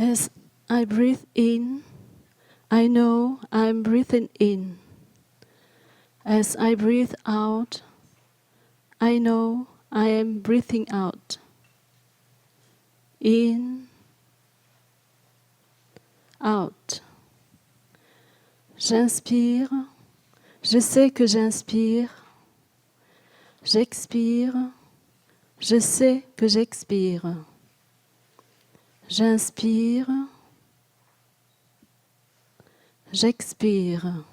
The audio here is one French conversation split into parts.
As I breathe in, I know I'm breathing in. As I breathe out, I know I am breathing out. In, out. J'inspire, je sais que j'inspire. J'expire, je sais que j'expire. J'inspire, j'expire.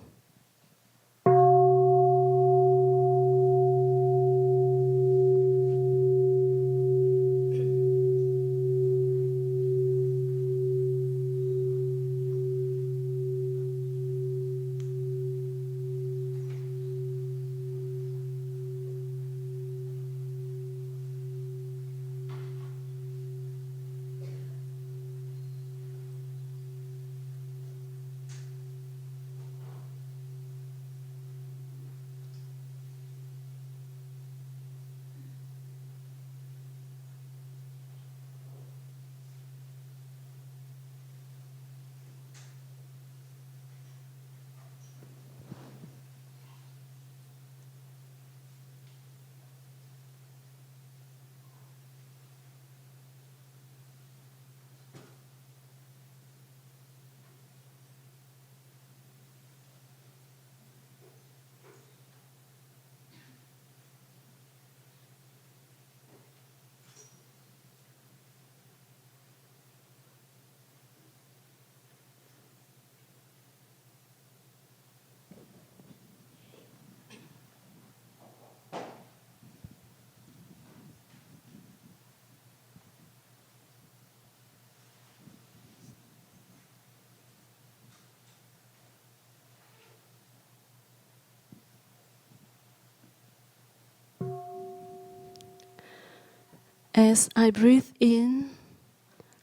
As I breathe in,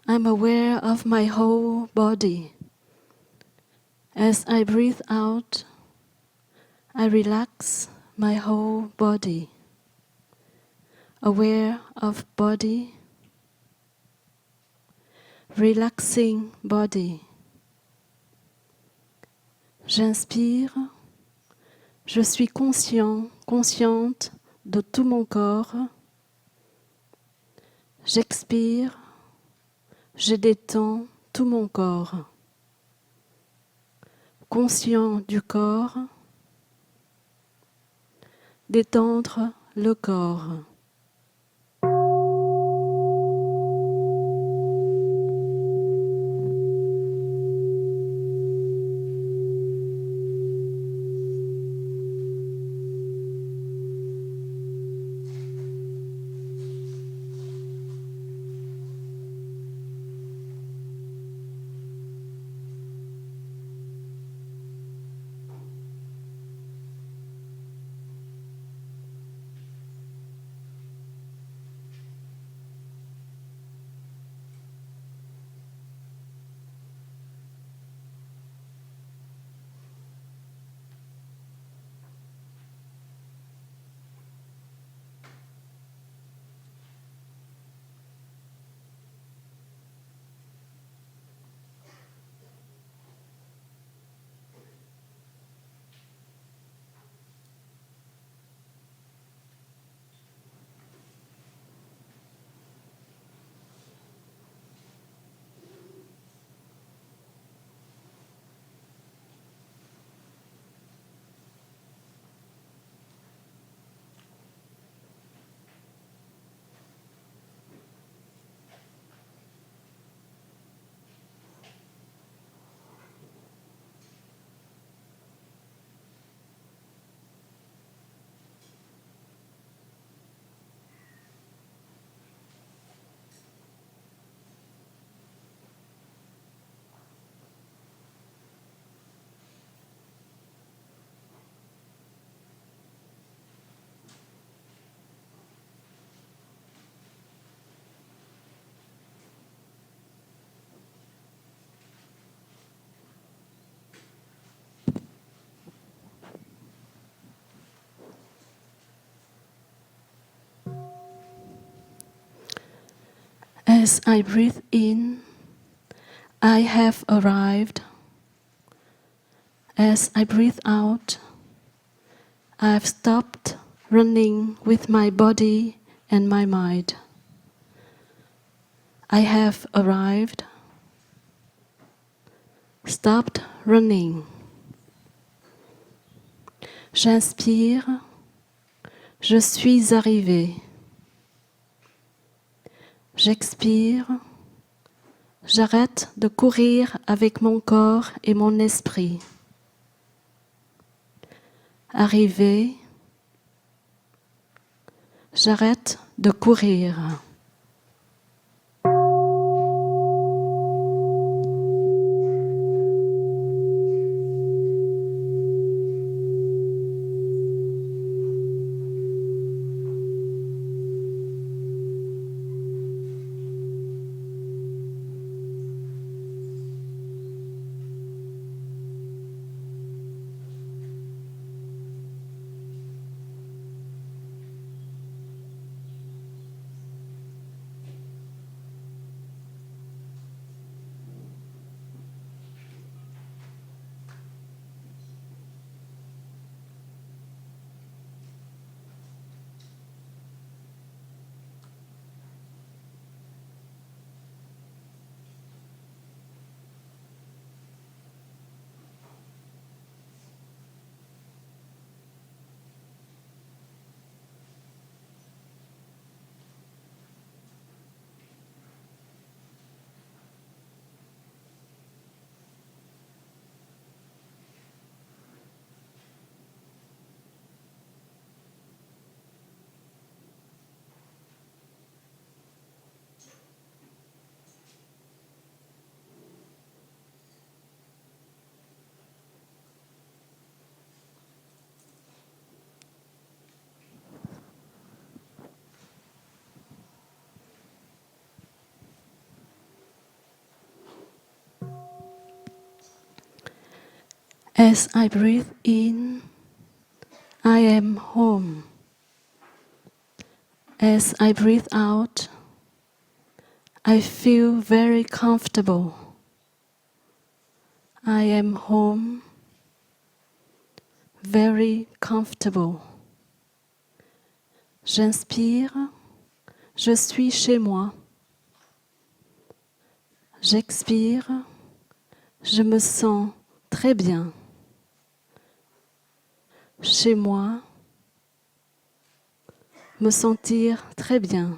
I'm aware of my whole body. As I breathe out, I relax my whole body. Aware of body, relaxing body. J'inspire, je suis conscient, consciente de tout mon corps. J'expire, je détends tout mon corps. Conscient du corps, détendre le corps. As I breathe in, I have arrived. As I breathe out, I've stopped running with my body and my mind. I have arrived. Stopped running. J'inspire. Je suis arrivé. J'expire. J'arrête de courir avec mon corps et mon esprit. Arrivé. J'arrête de courir. As I breathe in, I am home. As I breathe out, I feel very comfortable. I am home, very comfortable. J'inspire, je suis chez moi. J'expire, je me sens très bien. Chez moi, me sentir très bien.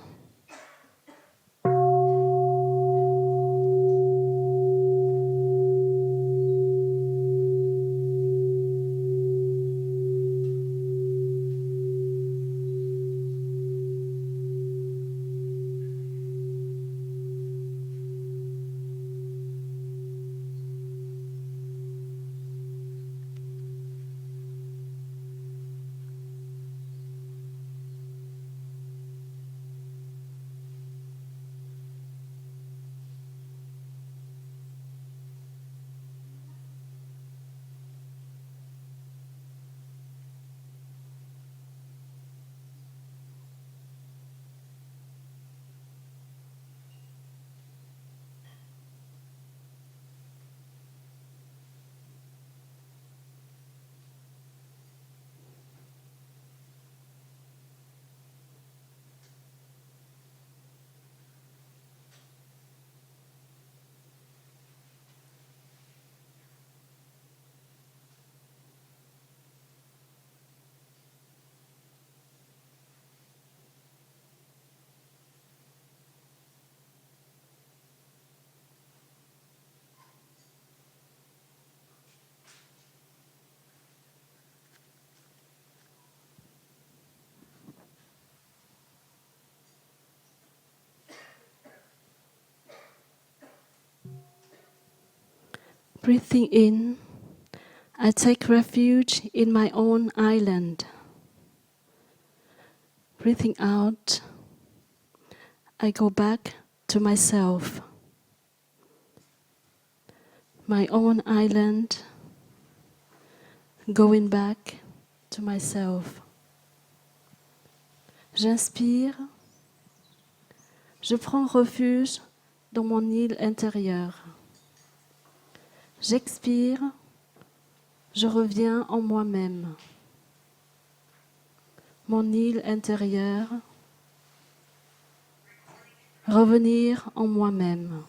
Breathing in, I take refuge in my own island. Breathing out, I go back to myself. My own island, going back to myself. J'inspire, je prends refuge dans mon île intérieure. J'expire, je reviens en moi-même. Mon île intérieure, revenir en moi-même.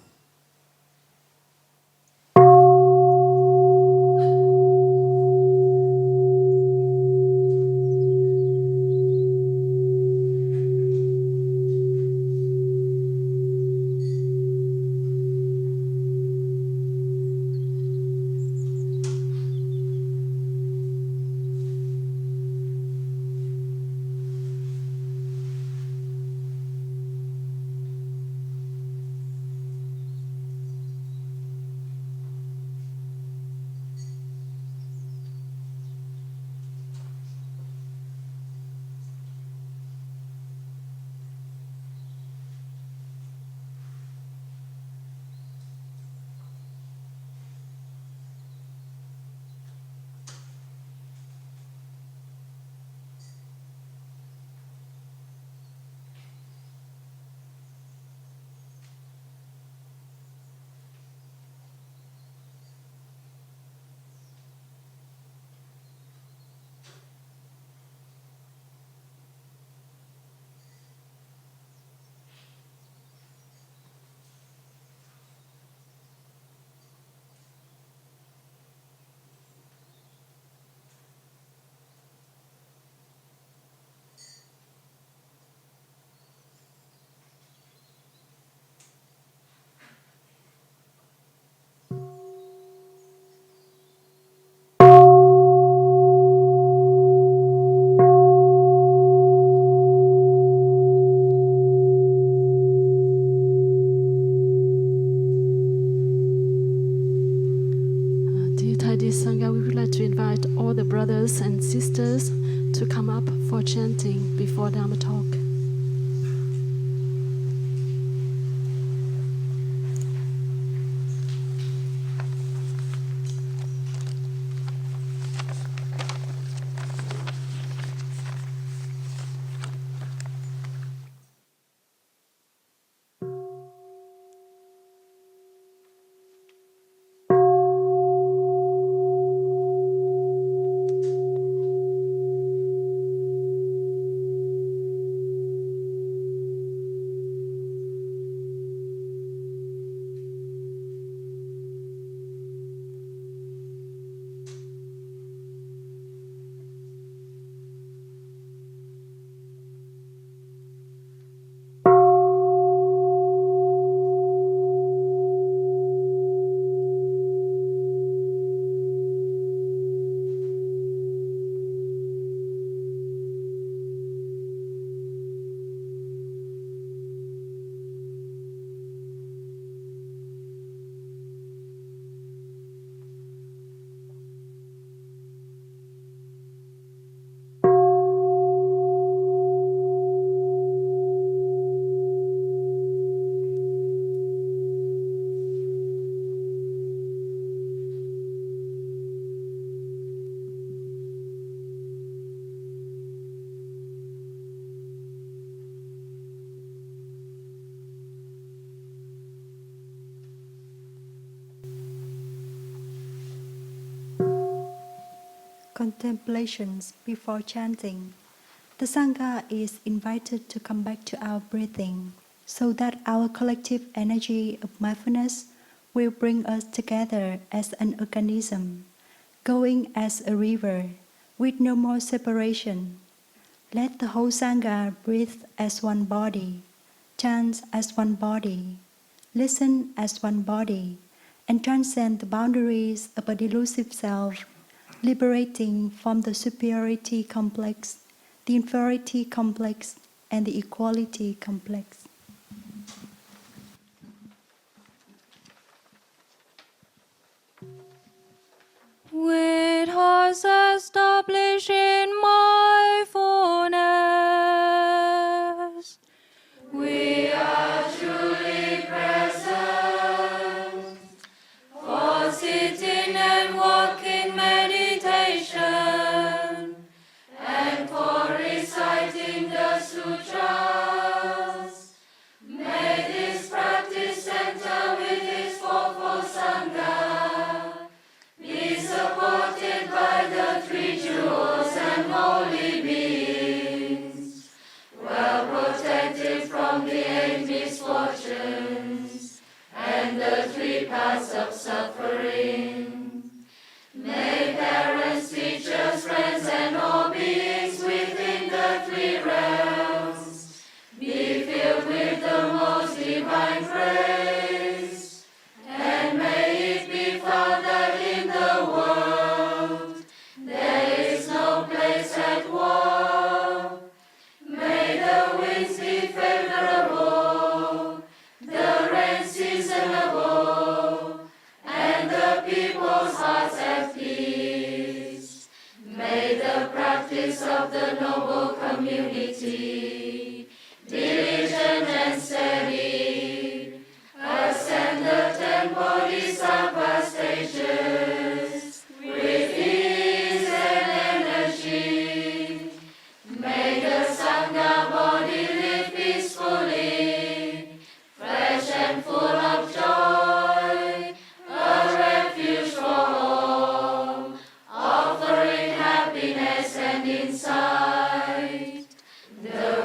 Dear Tidy Sangha, we would like to invite all the brothers and sisters to come up for chanting before Dharma talk. Contemplations before chanting. The Sangha is invited to come back to our breathing so that our collective energy of mindfulness will bring us together as an organism, going as a river, with no more separation. Let the whole Sangha breathe as one body, chant as one body, listen as one body, and transcend the boundaries of a delusive self, liberating from the superiority complex, the inferiority complex, and the equality complex. With hearts established in mindfulness, we are truly present for sitting and walking meditation, and for reciting the sutras. May this practice center with its fourfold Sangha winds be favorable, the rain seasonable, and the people's hearts at peace. May the practice of the noble community, diligent and steady, ascend the 10 bodhisattva stages with ease and energy. May the Sangha body live peacefully, fresh and full of joy, a refuge for all, offering happiness and insight. The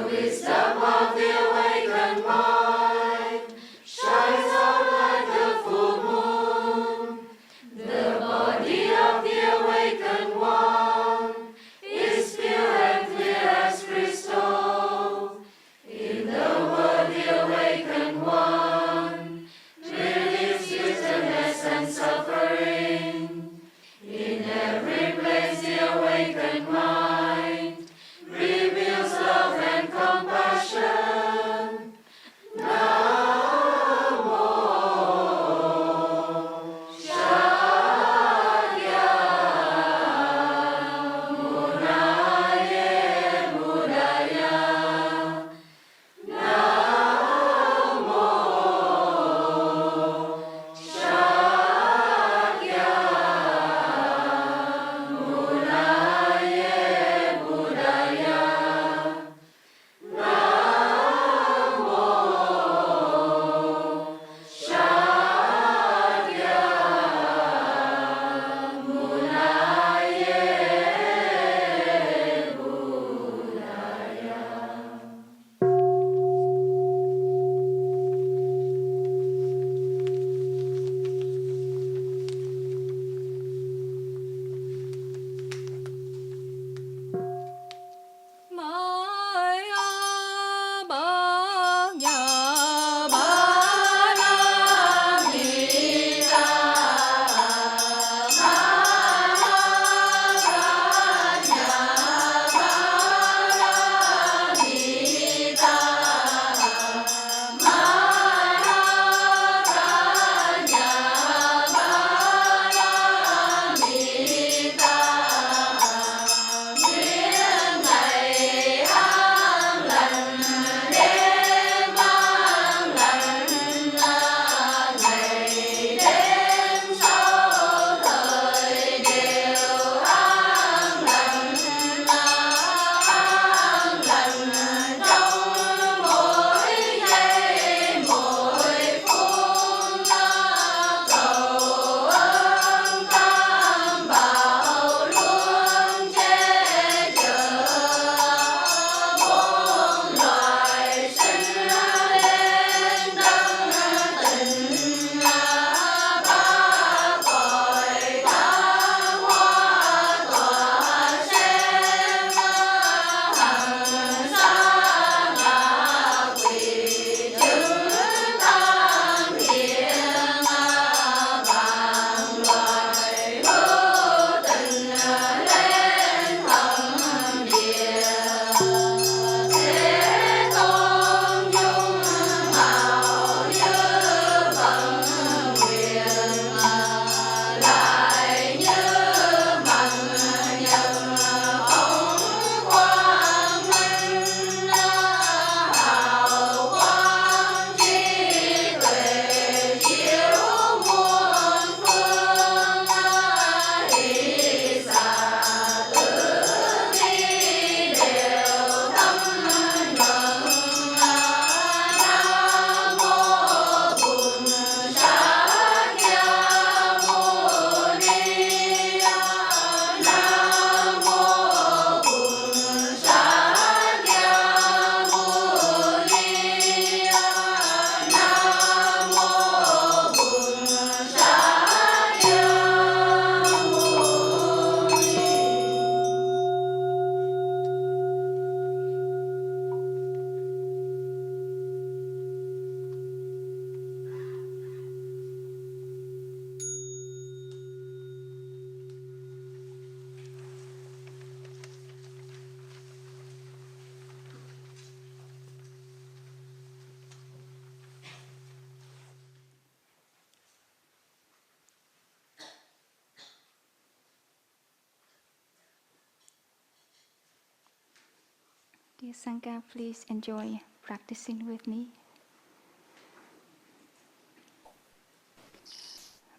Dear Sangha, please enjoy practicing with me.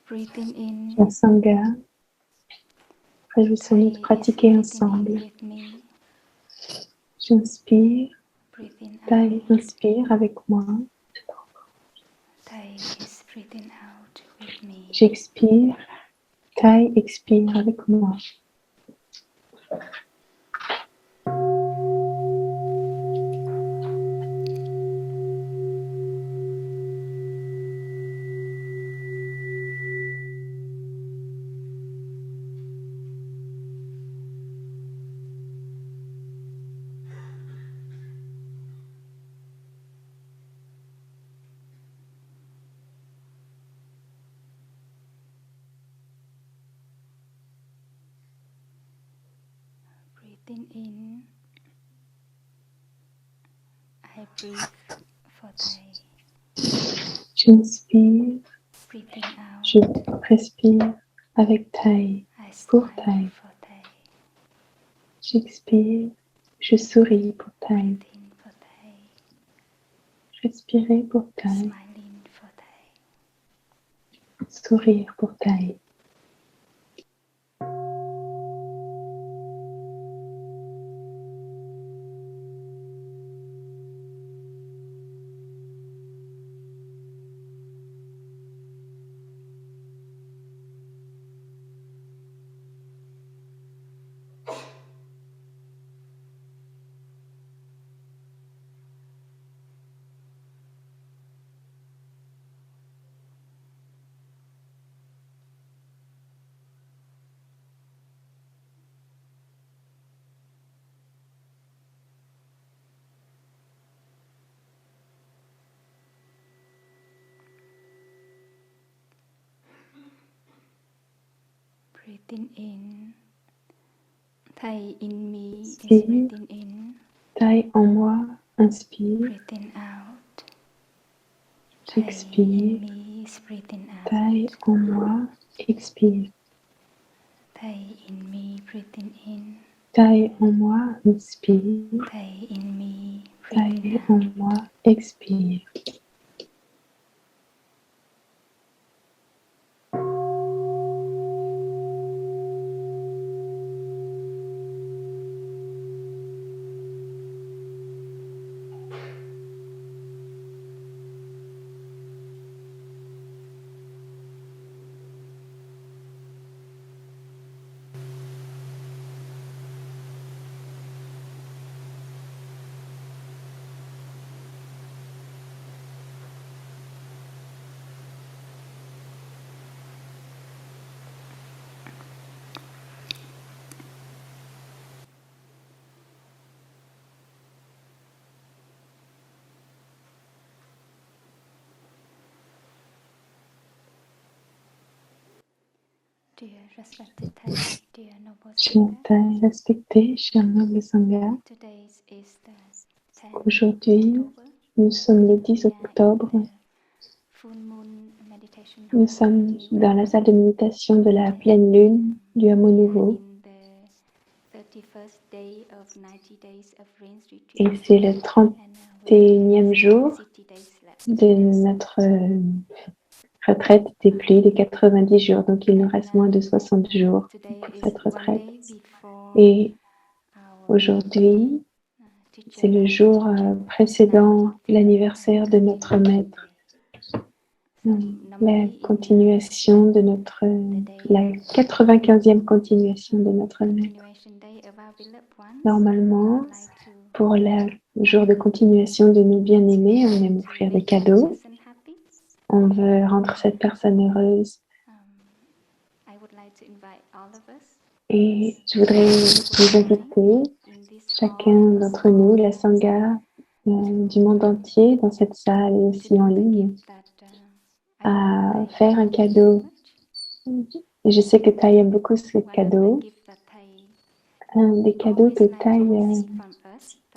Breathing in. La Sangha, réjouissons-nous de Thai is pratiquer breathing ensemble. in with me. J'inspire, Breathing Thai out. inspire avec moi. Thai is breathing out with me. J'expire, Thai expire avec moi. Breathing in. I breathe for Thai. J'inspire, Breathing je out. respire avec Thai, I pour smile Thai. for Thai. J'expire, je souris pour Thai. Breathing for Thai. Respirer pour Thai, Smiling for Thai. sourire pour Thai. Breathing in. Thai in me is Inspire. breathing in. Thai en moi, inspire. Breathing out. Thai in J'expire. me is breathing out. Thai en moi, expire. Thai in me breathing in. Thai en moi, inspire. Thai in me Thai breathing en out. moi, expire. Dear respected Thai, dear noble Chers Sangha, Thai respectés, chers nobles Sangha, today is the 10th aujourd'hui, October. nous sommes le 10 We are octobre. in the full moon meditation Nous hall sommes in dans la Hamon. salle de méditation de la pleine lune du hameau We are nouveau. in the 31st day of 90 days of rains retreat. Et c'est le And, we 31e have jour 60 days left. de notre retraite des pluies des 90 jours. Donc il nous reste moins de 60 jours Today pour is cette one retraite. day before Et our aujourd'hui, teacher c'est le jour précédent l'anniversaire de notre maître. La continuation de notre, la 95e continuation de notre maître. Normalement, pour le jour de continuation de nos bien-aimés, on aime offrir des cadeaux. On veut rendre cette personne heureuse. Et je voudrais vous inviter, chacun d'entre nous, la Sangha du monde entier, dans cette salle et aussi en ligne, à faire un cadeau. Et je sais que Thai aime beaucoup ce cadeau. Un des cadeaux que Thai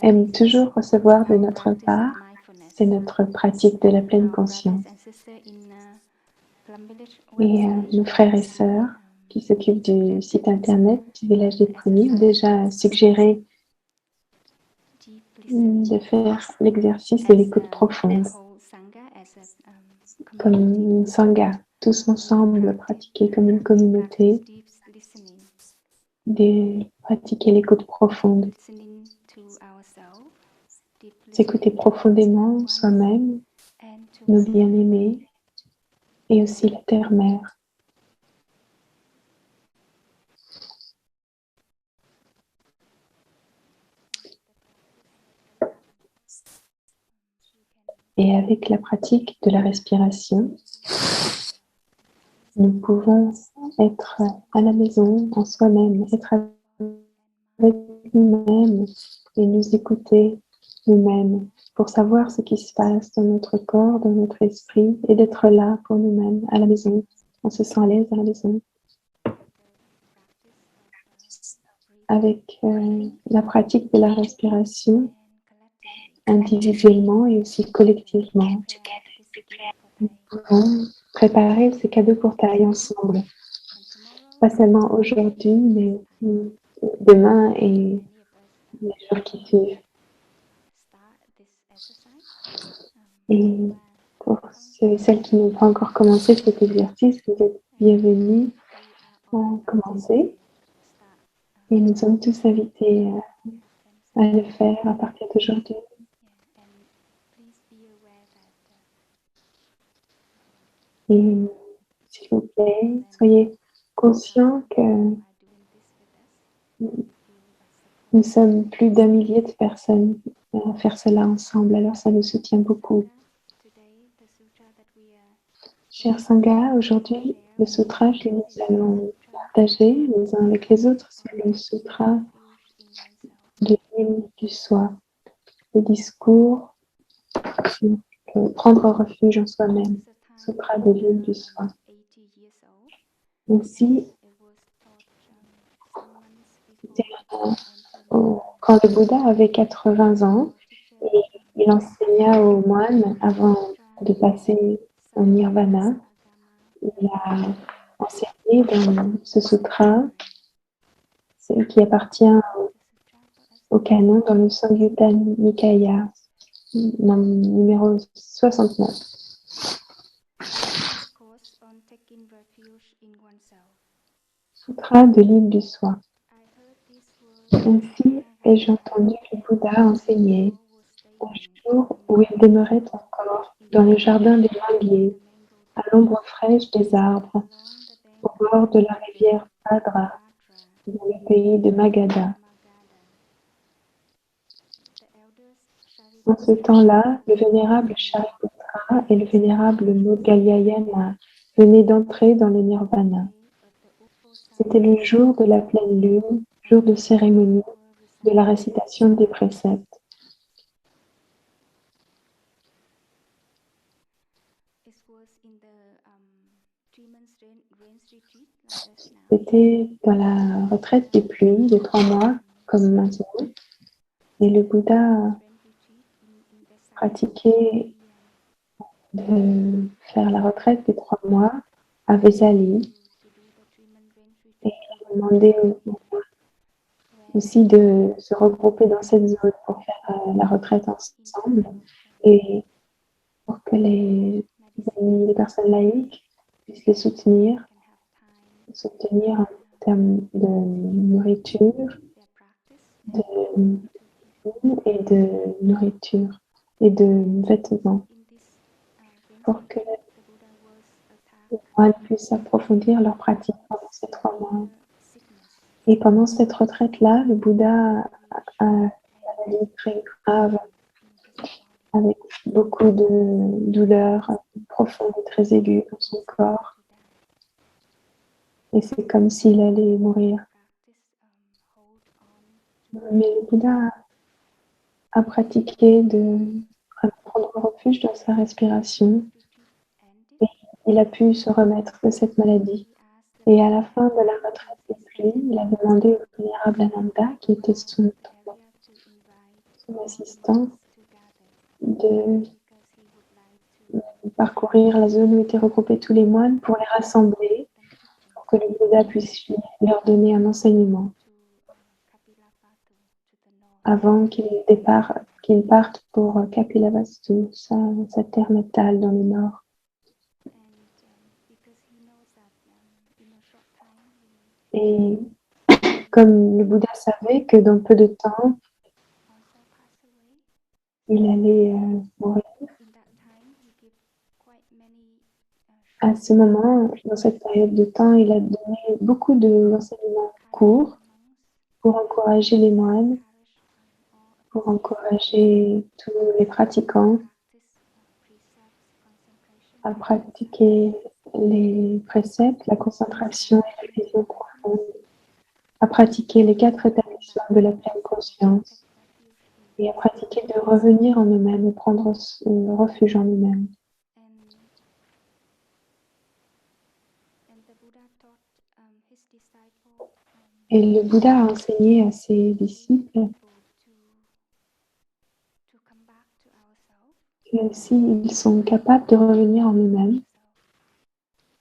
aime toujours recevoir de notre part, c'est notre pratique de la pleine conscience. Et nos frères et sœurs qui s'occupent du site internet du Village des Premiers ont déjà suggéré de faire l'exercice de l'écoute profonde, comme une sangha, tous ensemble pratiquer comme une communauté, de pratiquer l'écoute profonde, s'écouter profondément soi-même, nos bien-aimés et aussi la terre-mère. Et avec la pratique de la respiration, nous pouvons être à la maison, en soi-même, être avec nous-mêmes et nous écouter nous-mêmes pour savoir ce qui se passe dans notre corps, dans notre esprit et d'être là pour nous-mêmes à la maison. On se sent à l'aise à la maison. Avec la pratique de la respiration, individuellement et aussi collectivement, nous pouvons préparer ces cadeaux pour taille ensemble. Pas seulement aujourd'hui, mais demain et les jours qui suivent. Et pour ceux et celles qui n'ont pas encore commencé cet exercice, vous êtes bienvenus à commencer. Et nous sommes tous invités à le faire à partir d'aujourd'hui. Et s'il vous plaît, soyez conscients que nous sommes plus d'1 millier de personnes à faire cela ensemble, alors ça nous soutient beaucoup. Cher Sangha, aujourd'hui, le sutra que nous allons partager les uns avec les autres, c'est le sutra de l'île du soi, le discours sur prendre refuge en soi-même, sutra de l'île du soi. Ainsi, quand le Bouddha avait 80 ans, et il enseigna aux moines avant de passer au nirvana. Il a enseigné dans ce sutra, qui appartient au canon dans le Samyutta Nikaya, numéro 69. Sutra de l'île du soi. Ainsi ai-je entendu le Bouddha enseigner un jour où il demeurait encore dans le jardin des manguiers, à l'ombre fraîche des arbres, au bord de la rivière Bhadra, dans le pays de Magadha. En ce temps-là, le vénérable Shariputra et le vénérable Moggalliyana venaient d'entrer dans le nirvana. C'était le jour de la pleine lune, jour de cérémonie, de la récitation des préceptes. C'était dans la retraite des pluies de 3 mois, comme maintenant, et le Bouddha pratiquait de faire la retraite des 3 mois à Vesali, et il a demandé aussi de se regrouper dans cette zone pour faire la retraite ensemble et pour que les personnes laïques puissent les soutenir en termes de nourriture, de et de nourriture et de vêtements pour que les moines puissent approfondir leur pratique pendant ces 3 mois. Et pendant cette retraite-là, le Bouddha a une maladie très grave, avec beaucoup de douleurs profondes et très aiguës dans son corps. Et c'est comme s'il allait mourir. Mais le Bouddha a pratiqué de prendre refuge dans sa respiration et il a pu se remettre de cette maladie. Et à la fin de la retraite des pluies, il a demandé au vénérable Ananda, qui était son assistant, de parcourir la zone où étaient regroupés tous les moines pour les rassembler, pour que le Bouddha puisse leur donner un enseignement avant qu'il qu'ils partent pour Kapilavastu, sa terre natale dans le nord. Et comme le Bouddha savait que dans peu de temps, il allait mourir, à ce moment, dans cette période de temps, il a donné beaucoup d'enseignements courts pour encourager les moines, pour encourager tous les pratiquants à pratiquer les préceptes, la concentration et la vision profonde, à pratiquer les 4 établissements de la pleine conscience et à pratiquer de revenir en eux-mêmes et prendre refuge en eux-mêmes. Et le Bouddha a enseigné à ses disciples que s'ils sont capables de revenir en eux-mêmes,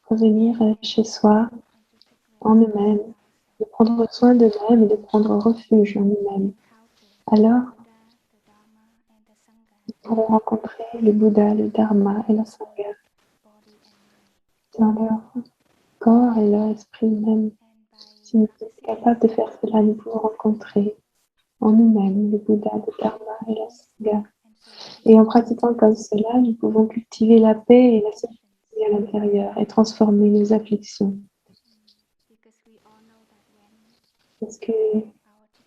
revenir chez soi, en eux-mêmes, de prendre soin d'eux-mêmes et de prendre refuge en eux-mêmes, alors ils pourront rencontrer le Bouddha, le Dharma et la Sangha dans leur corps et leur esprit même. Si nous sommes capables de faire cela, nous pouvons rencontrer en nous-mêmes le Bouddha, le Dharma et la Sangha. Et en pratiquant comme cela, nous pouvons cultiver la paix et la sécurité à l'intérieur et transformer nos afflictions. Parce que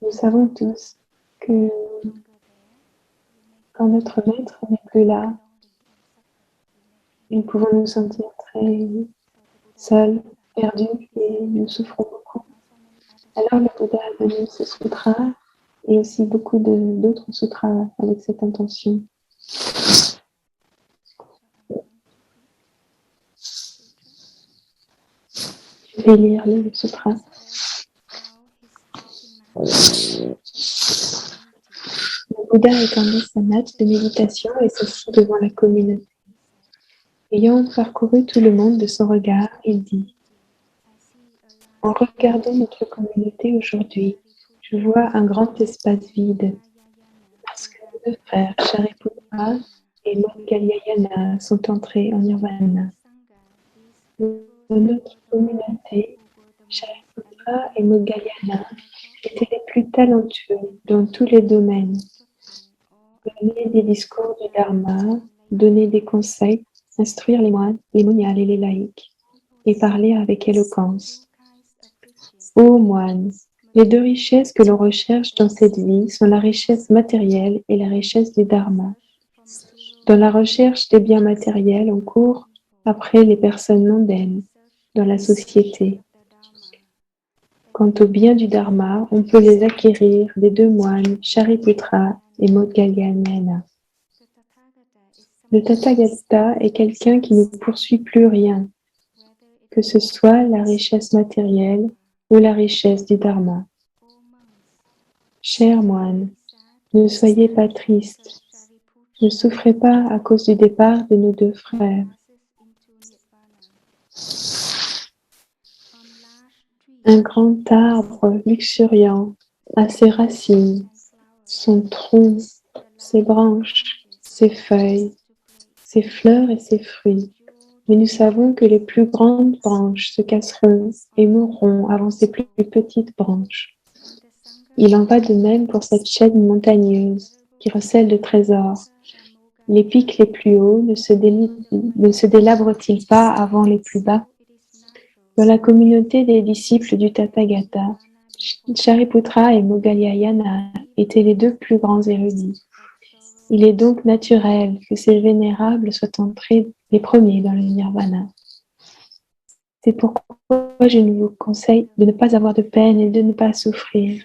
nous savons tous que quand notre maître n'est plus là, nous pouvons nous sentir très seuls, perdus et nous souffrons beaucoup. Alors le Bouddha a donné ce sutra et aussi beaucoup d'autres sutras avec cette intention. Je vais lire le sutra. Le Bouddha étendit sa natte de méditation et s'assit devant la communauté. Ayant parcouru tout le monde de son regard, il dit: en regardant notre communauté aujourd'hui, je vois un grand espace vide, parce que nos 2 frères, Shariputra et Moggalliyana, sont entrés en Nirvana. Dans notre communauté, Shariputra et Moggalliyana étaient les plus talentueux dans tous les domaines. Donner des discours du Dharma, donner des conseils, instruire les moines, les moniales et les laïcs, et parler avec éloquence. Ô moines, les 2 richesses que l'on recherche dans cette vie sont la richesse matérielle et la richesse du Dharma. Dans la recherche des biens matériels, on court après les personnes mondaines dans la société. Quant aux biens du Dharma, on peut les acquérir des 2 moines, Shariputra et Moggalliyana. Le Tathagata est quelqu'un qui ne poursuit plus rien, que ce soit la richesse matérielle ou la richesse du Dharma. Chers moines, ne soyez pas tristes, ne souffrez pas à cause du départ de nos 2 frères. Un grand arbre luxuriant a ses racines, son tronc, ses branches, ses feuilles, ses fleurs et ses fruits. Mais nous savons que les plus grandes branches se casseront et mourront avant ces plus petites branches. Il en va de même pour cette chaîne montagneuse qui recèle de trésors. Les pics les plus hauts ne se délabrent-ils pas avant les plus bas? Dans la communauté des disciples du Tathagata, Shariputra et Moggalliyana étaient les 2 plus grands érudits. Il est donc naturel que ces vénérables soient entrés les premiers dans le nirvana. C'est pourquoi je vous conseille de ne pas avoir de peine et de ne pas souffrir.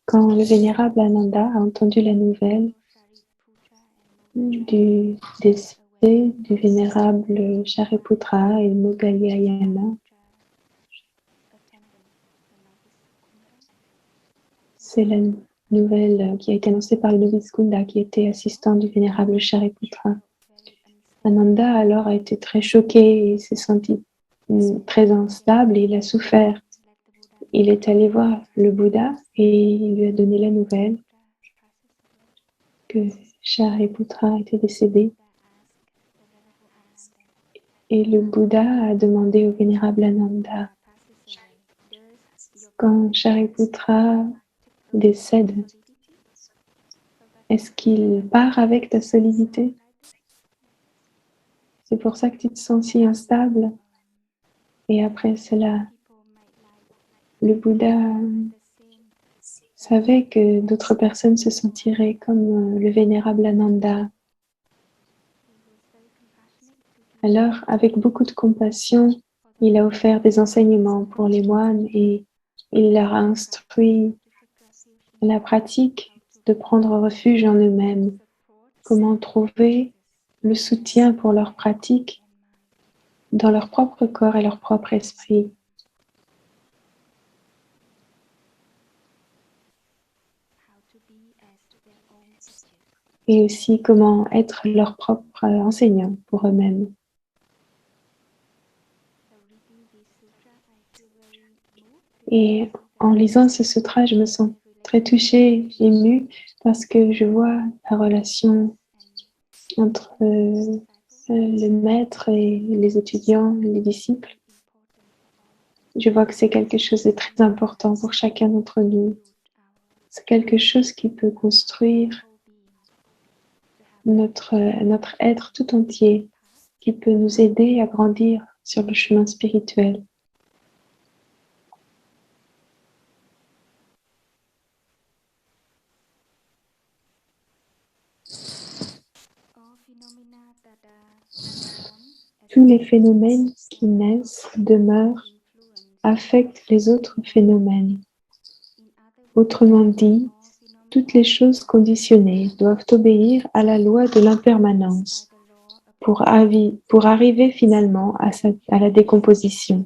Quand le vénérable Ananda a entendu la nouvelle du décès du vénérable Shariputra et Moggalliyana, c'est la nouvelle qui a été annoncée par le novice Kunda, qui était assistant du vénérable Shariputra. Ananda alors a été très choqué et s'est senti très instable et il a souffert. Il est allé voir le Bouddha et il lui a donné la nouvelle. que Shariputra était décédé. Et le Bouddha a demandé au vénérable Ananda, quand Shariputra décède, est-ce qu'il part avec ta solidité? C'est pour ça que tu te sens si instable. Et après cela, le Bouddha savait que d'autres personnes se sentiraient comme le vénérable Ananda. Alors, avec beaucoup de compassion, il a offert des enseignements pour les moines et il leur a instruit la pratique de prendre refuge en eux-mêmes, comment trouver le soutien pour leur pratique dans leur propre corps et leur propre esprit. Et aussi comment être leur propre enseignant pour eux-mêmes. Et en lisant ce sutra, je me sens très touchée, émue, parce que je vois la relation entre le maître et les étudiants, les disciples. Je vois que c'est quelque chose de très important pour chacun d'entre nous. C'est quelque chose qui peut construire notre être tout entier, qui peut nous aider à grandir sur le chemin spirituel. Tous les phénomènes qui naissent, demeurent, affectent les autres phénomènes. Autrement dit, toutes les choses conditionnées doivent obéir à la loi de l'impermanence pour arriver finalement à la décomposition.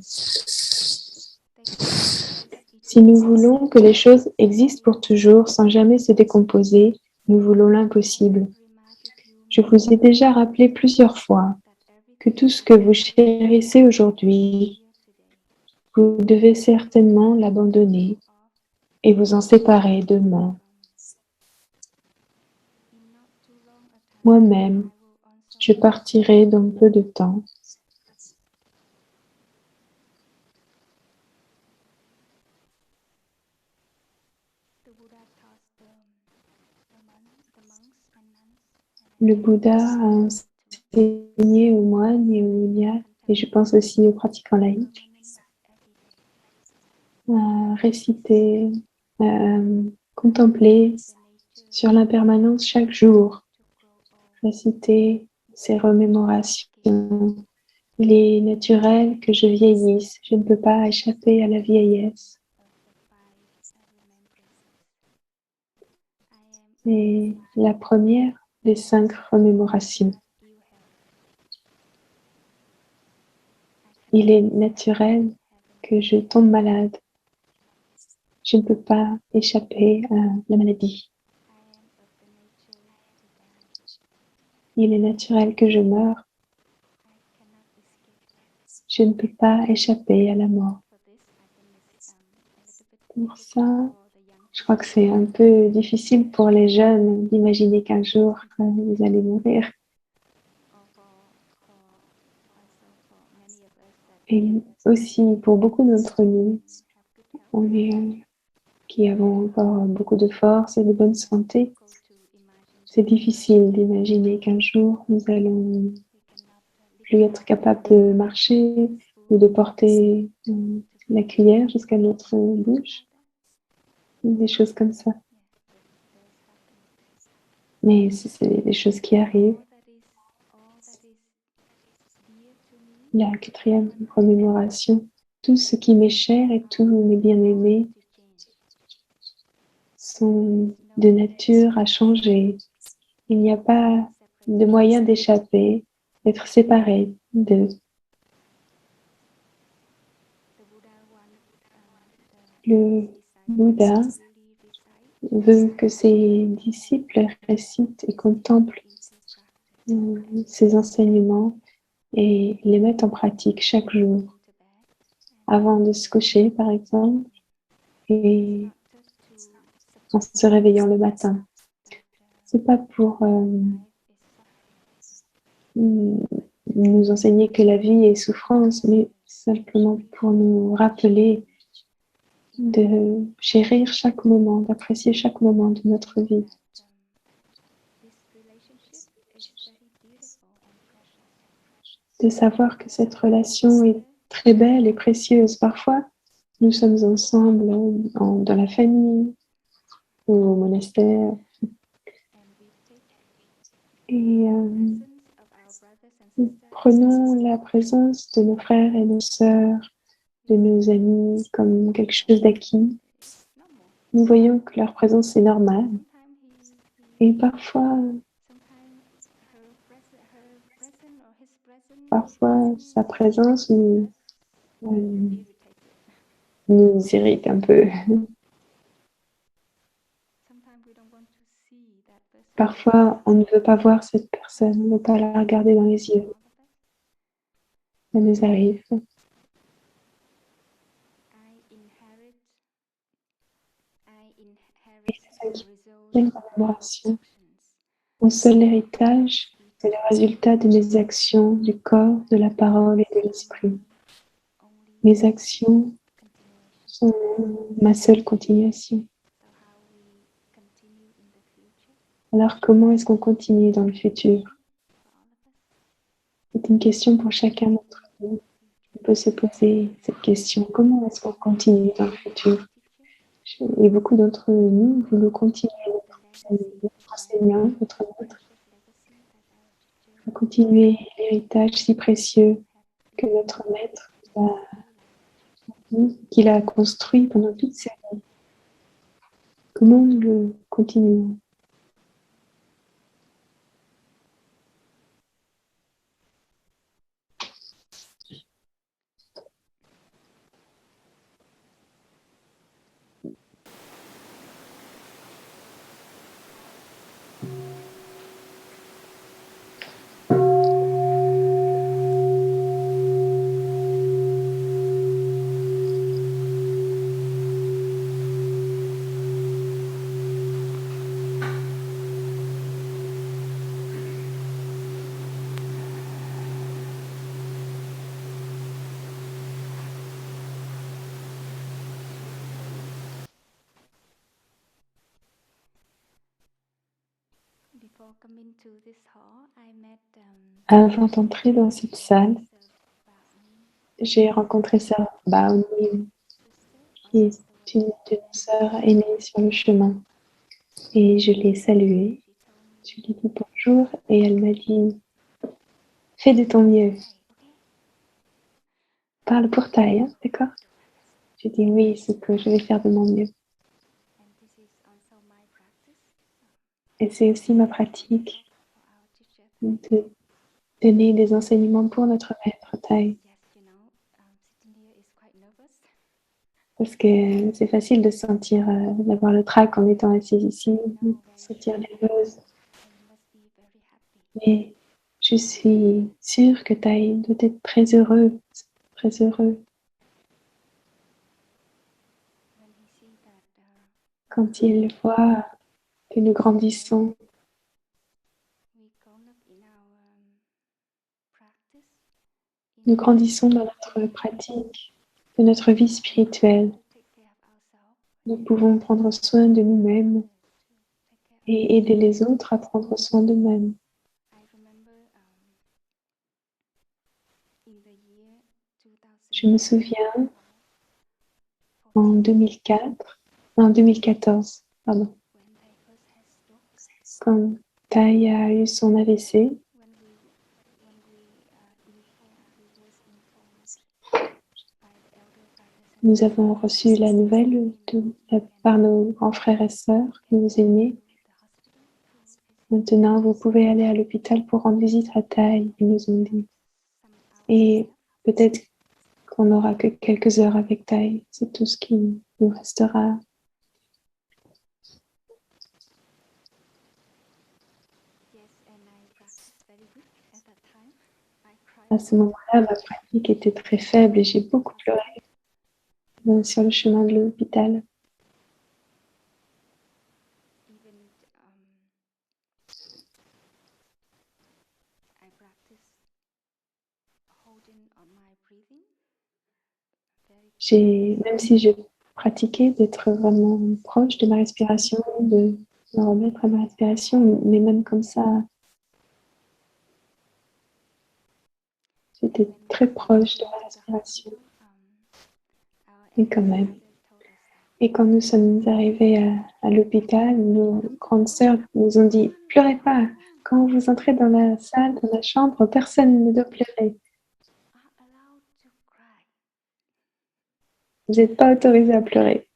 Si nous voulons que les choses existent pour toujours sans jamais se décomposer, nous voulons l'impossible. Je vous ai déjà rappelé plusieurs fois que tout ce que vous chérissez aujourd'hui, vous devez certainement l'abandonner et vous en séparer demain. Moi-même, je partirai dans peu de temps. Le Bouddha a enseigné aux moines et aux lignards, et je pense aussi aux pratiquants laïcs, à réciter, à contempler sur l'impermanence chaque jour, réciter ces remémorations. Il est naturel que je vieillisse, je ne peux pas échapper à la vieillesse. Et la première des 5 remémorations. Il est naturel que je tombe malade. Je ne peux pas échapper à la maladie. Il est naturel que je meure. Je ne peux pas échapper à la mort. Pour ça, je crois que c'est un peu difficile pour les jeunes d'imaginer qu'un jour, vous allez mourir. Et aussi, pour beaucoup d'entre nous, qui avons encore beaucoup de force et de bonne santé, c'est difficile d'imaginer qu'un jour, nous allons plus être capable de marcher ou de porter la cuillère jusqu'à notre bouche, des choses comme ça. Mais c'est des choses qui arrivent. La 4e remémoration, tout ce qui m'est cher et tous mes bien-aimés sont de nature à changer. Il n'y a pas de moyen d'échapper, d'être séparé d'eux. Le Bouddha veut que ses disciples récitent et contemplent ses enseignements et les mettent en pratique chaque jour, avant de se coucher par exemple, et en se réveillant le matin. c'est pas pour nous enseigner que la vie est souffrance, mais simplement pour nous rappeler de chérir chaque moment, d'apprécier chaque moment de notre vie. De savoir que cette relation est très belle et précieuse. Parfois, nous sommes ensemble dans la famille ou au monastère. Et nous prenons la présence de nos frères et nos sœurs, de nos amis, comme quelque chose d'acquis. Nous voyons que leur présence est normale. Et parfois sa présence nous irrite un peu. Parfois, on ne veut pas voir cette personne, on ne veut pas la regarder dans les yeux. Ça nous arrive. Et c'est ça qui est une commémoration. Mon seul héritage, c'est le résultat de mes actions, du corps, de la parole et de l'esprit. Mes actions sont ma seule continuation. Alors, comment est-ce qu'on continue dans le futur? C'est une question pour chacun d'entre nous. On peut se poser cette question. Comment est-ce qu'on continue dans le futur? Et beaucoup d'entre nous voulons continuer notre enseignant, notre maître, à continuer l'héritage si précieux que notre maître qu'il a construit pendant toute sa vie. Comment nous le continuons? Avant d'entrer dans cette salle, j'ai rencontré Sœur Baonim, qui est une de nos sœurs aînées sur le chemin. Et je l'ai saluée. Je lui ai dit bonjour et elle m'a dit « Fais de ton mieux. Parle pour Thaï, hein, d'accord ?» J'ai dit « Oui, c'est que je vais faire de mon mieux. » Et c'est aussi ma pratique de donner des enseignements pour notre maître Thaï. Parce que c'est facile de sentir, d'avoir le trac en étant assise ici, de sentir nerveuse. Mais je suis sûre que Thaï doit être très heureux, très heureux. Quand il voit que nous grandissons, dans notre pratique, de notre vie spirituelle. Nous pouvons prendre soin de nous-mêmes et aider les autres à prendre soin d'eux-mêmes. Je me souviens en 2014, pardon, quand Thaï a eu son AVC. Nous avons reçu la nouvelle par nos grands frères et sœurs, nos aînés. Maintenant, vous pouvez aller à l'hôpital pour rendre visite à Thaï, ils nous ont dit. Et peut-être qu'on n'aura que quelques heures avec Thaï. C'est tout ce qui nous restera. À ce moment-là, ma pratique était très faible et j'ai beaucoup pleuré sur le chemin de l'hôpital. Même si je pratiquais d'être vraiment proche de ma respiration, de me remettre à ma respiration, mais même comme ça, j'étais très proche de ma respiration. Et quand même. Et quand nous sommes arrivés à l'hôpital, nos grandes sœurs nous ont dit « Pleurez pas, quand vous entrez dans la salle, dans la chambre, personne ne doit pleurer. Vous n'êtes pas autorisé à pleurer. »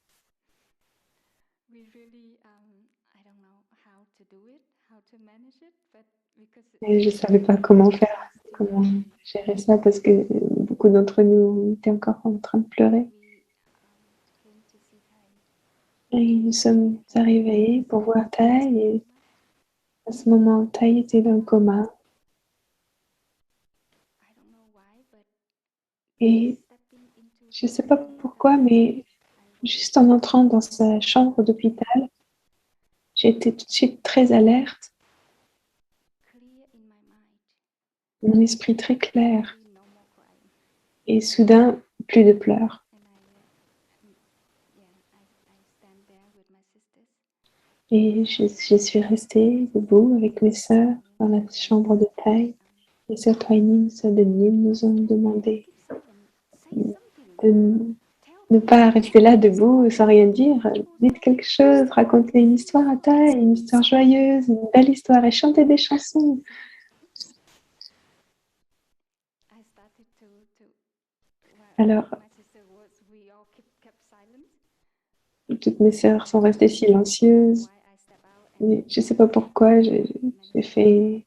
Et je ne savais pas comment faire, comment gérer ça, parce que beaucoup d'entre nous étaient encore en train de pleurer. Et nous sommes arrivés pour voir Tai, et à ce moment, Tai était dans le coma. Et je ne sais pas pourquoi, mais juste en entrant dans sa chambre d'hôpital, j'ai été tout de suite très alerte, mon esprit très clair, et soudain, plus de pleurs. Et je suis restée debout avec mes sœurs dans la chambre de Tai. Les sœurs Twining, sœurs de Nim nous ont demandé de ne pas rester là debout sans rien dire. Dites quelque chose, racontez une histoire à Tai, une histoire joyeuse, une belle histoire, et chantez des chansons. Alors, toutes mes sœurs sont restées silencieuses. Mais je ne sais pas pourquoi, j'ai fait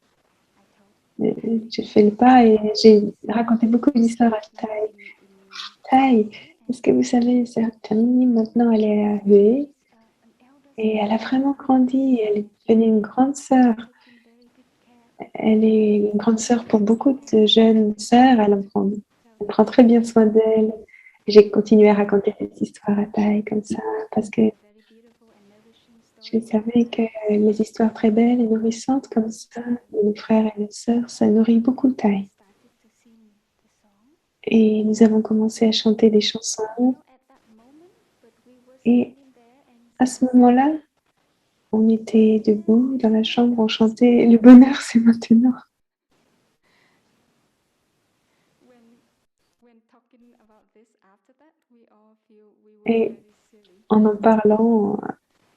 le pas et j'ai raconté beaucoup d'histoires à Tai. Tai, est-ce que vous savez, sœur Tammy, maintenant elle est à Hue et elle a vraiment grandi. Elle est devenue une grande sœur. Elle est une grande sœur pour beaucoup de jeunes sœurs. Elle prend très bien soin d'elle. J'ai continué à raconter des histoires à Tai comme ça parce que je savais que les histoires très belles et nourrissantes comme ça, de nos frères et nos sœurs, ça nourrit beaucoup Tai. Et nous avons commencé à chanter des chansons. Et à ce moment-là, on était debout dans la chambre, on chantait « Le bonheur, c'est maintenant ». Et en parlant,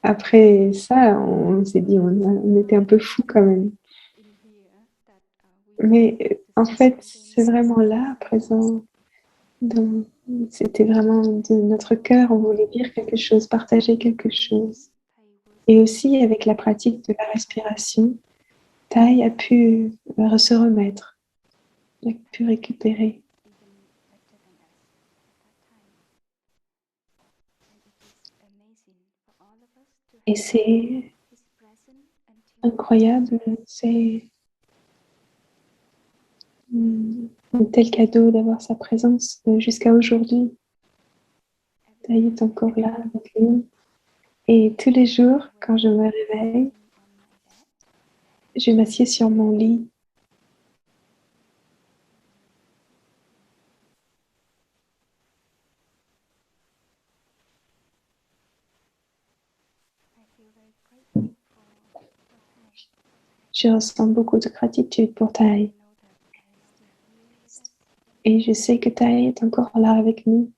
après ça, on s'est dit, on était un peu fous quand même. Mais en fait, c'est vraiment là, à présent, c'était vraiment de notre cœur, on voulait dire quelque chose, partager quelque chose. Et aussi, avec la pratique de la respiration, Tai a pu se remettre, a pu récupérer. Et c'est incroyable, c'est un tel cadeau d'avoir sa présence jusqu'à aujourd'hui. Tai est encore là avec nous. Et tous les jours, quand je me réveille, je m'assieds sur mon lit. Je ressens beaucoup de gratitude pour Tai. Et je sais que Tai est encore là avec nous.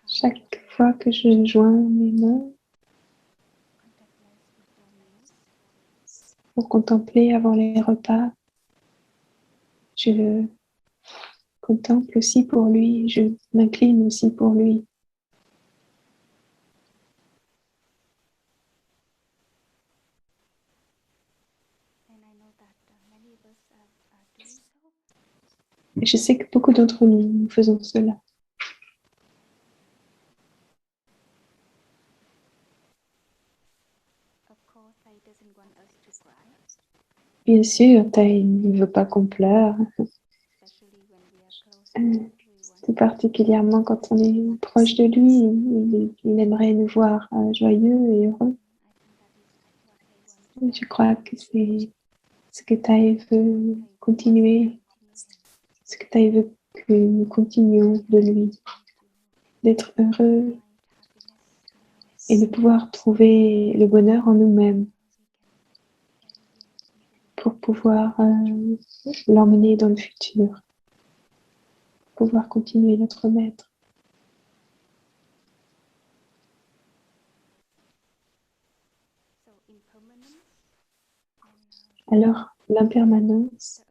Chaque fois que je joins mes mains pour contempler avant les repas, je contemple aussi pour lui, je m'incline aussi pour lui. Et je sais que beaucoup d'entre nous faisons cela. Bien sûr, Tai ne veut pas qu'on pleure. Tout particulièrement quand on est proche de lui, il aimerait nous voir joyeux et heureux. Je crois que c'est ce que Taï veut continuer, ce que Taï veut que nous continuions de lui, d'être heureux et de pouvoir trouver le bonheur en nous-mêmes pour pouvoir l'emmener dans le futur, pouvoir continuer notre maître. Alors, l'impermanence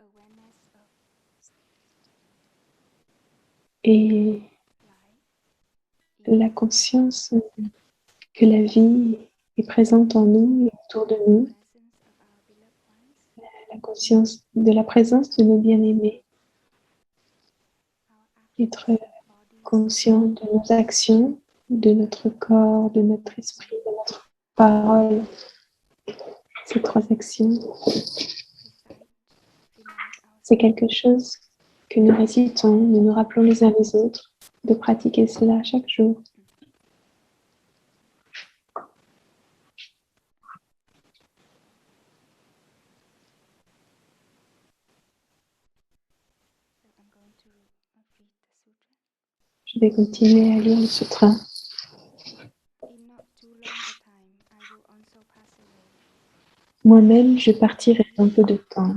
et la conscience que la vie est présente en nous et autour de nous, la conscience de la présence de nos bien-aimés, être conscient de nos actions, de notre corps, de notre esprit, de notre parole, ces 3 actions. C'est quelque chose que nous récitons, nous nous rappelons les uns les autres, de pratiquer cela chaque jour. Je vais continuer à lire le sutra. Moi-même, je partirai dans peu de temps.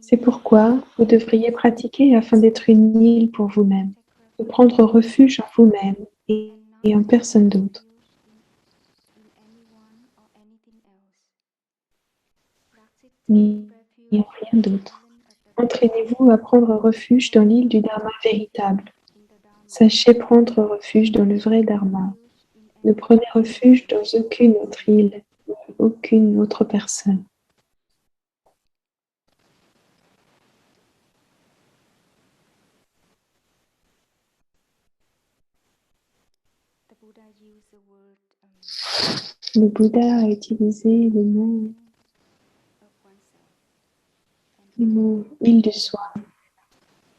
C'est pourquoi vous devriez pratiquer afin d'être une île pour vous-même, de prendre refuge en vous-même et en personne d'autre, ni en rien d'autre. Entraînez-vous à prendre refuge dans l'île du Dharma véritable. Sachez prendre refuge dans le vrai Dharma. Ne prenez refuge dans aucune autre île, aucune autre personne. Le Bouddha a utilisé le mot île du soi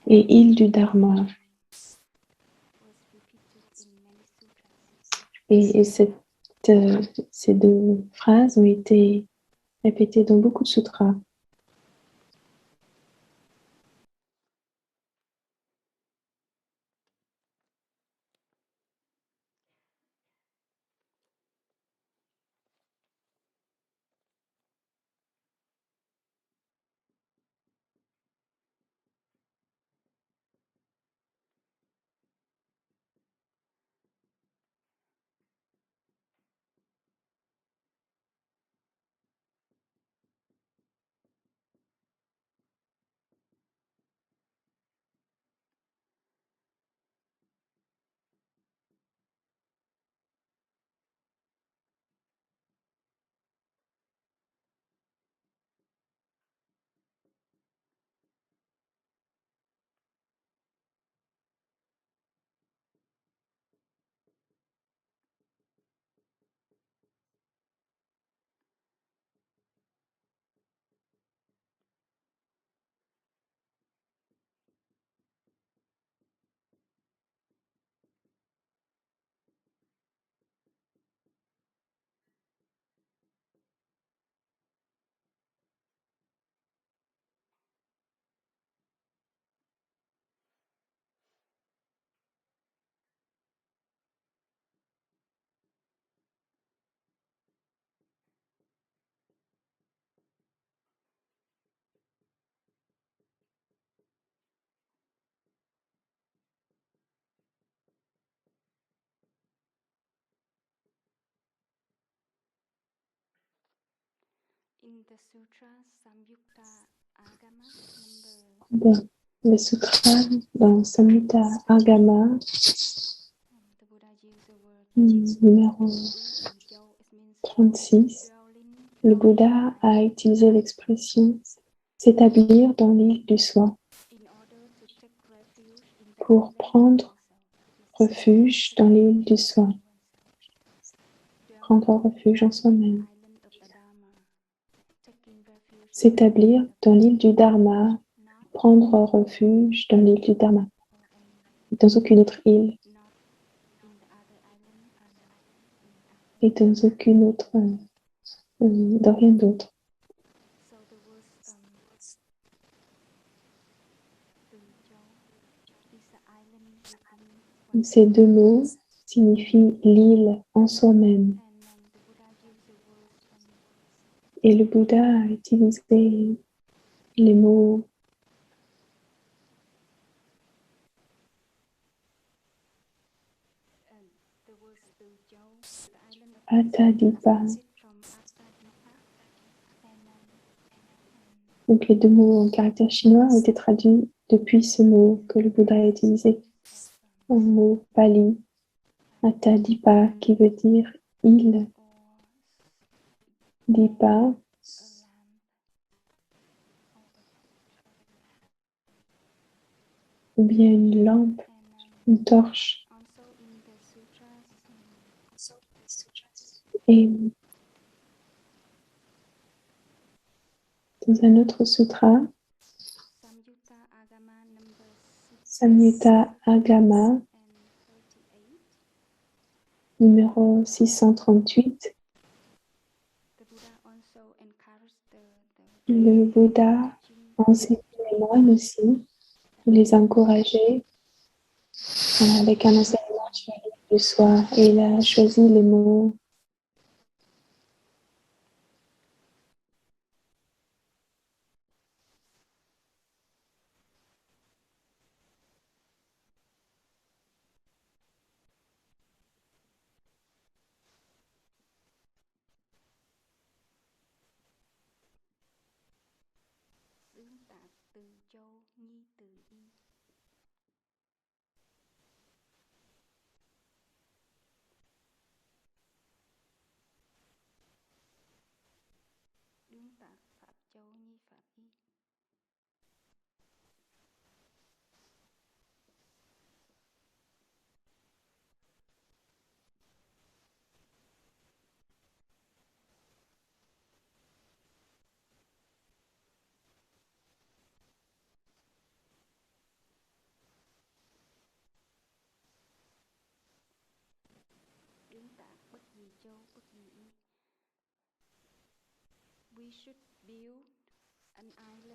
et île du Dharma. Et ces 2 phrases ont été répétées dans beaucoup de sutras. Dans le sutra, dans Samyutta Agama, numéro 36, le Bouddha a utilisé l'expression « s'établir dans l'île du soi » pour prendre refuge dans l'île du soi, prendre refuge en soi-même. S'établir dans l'île du Dharma, prendre refuge dans l'île du Dharma, dans aucune autre île et dans aucune autre, dans rien d'autre. Ces deux mots signifient l'île en soi-même. Et le Bouddha a utilisé les mots Atadipa. Donc les deux mots en caractère chinois ont été traduits depuis ce mot que le Bouddha a utilisé. Un mot pali, Atadipa, qui veut dire île. Dipa, ou bien une lampe, une torche. Et dans un autre sutra, Samyutta Agama, numéro 638, le Bouddha enseigne les moines aussi, les encourager avec un enseignement sur le soi. Et il a choisi les mots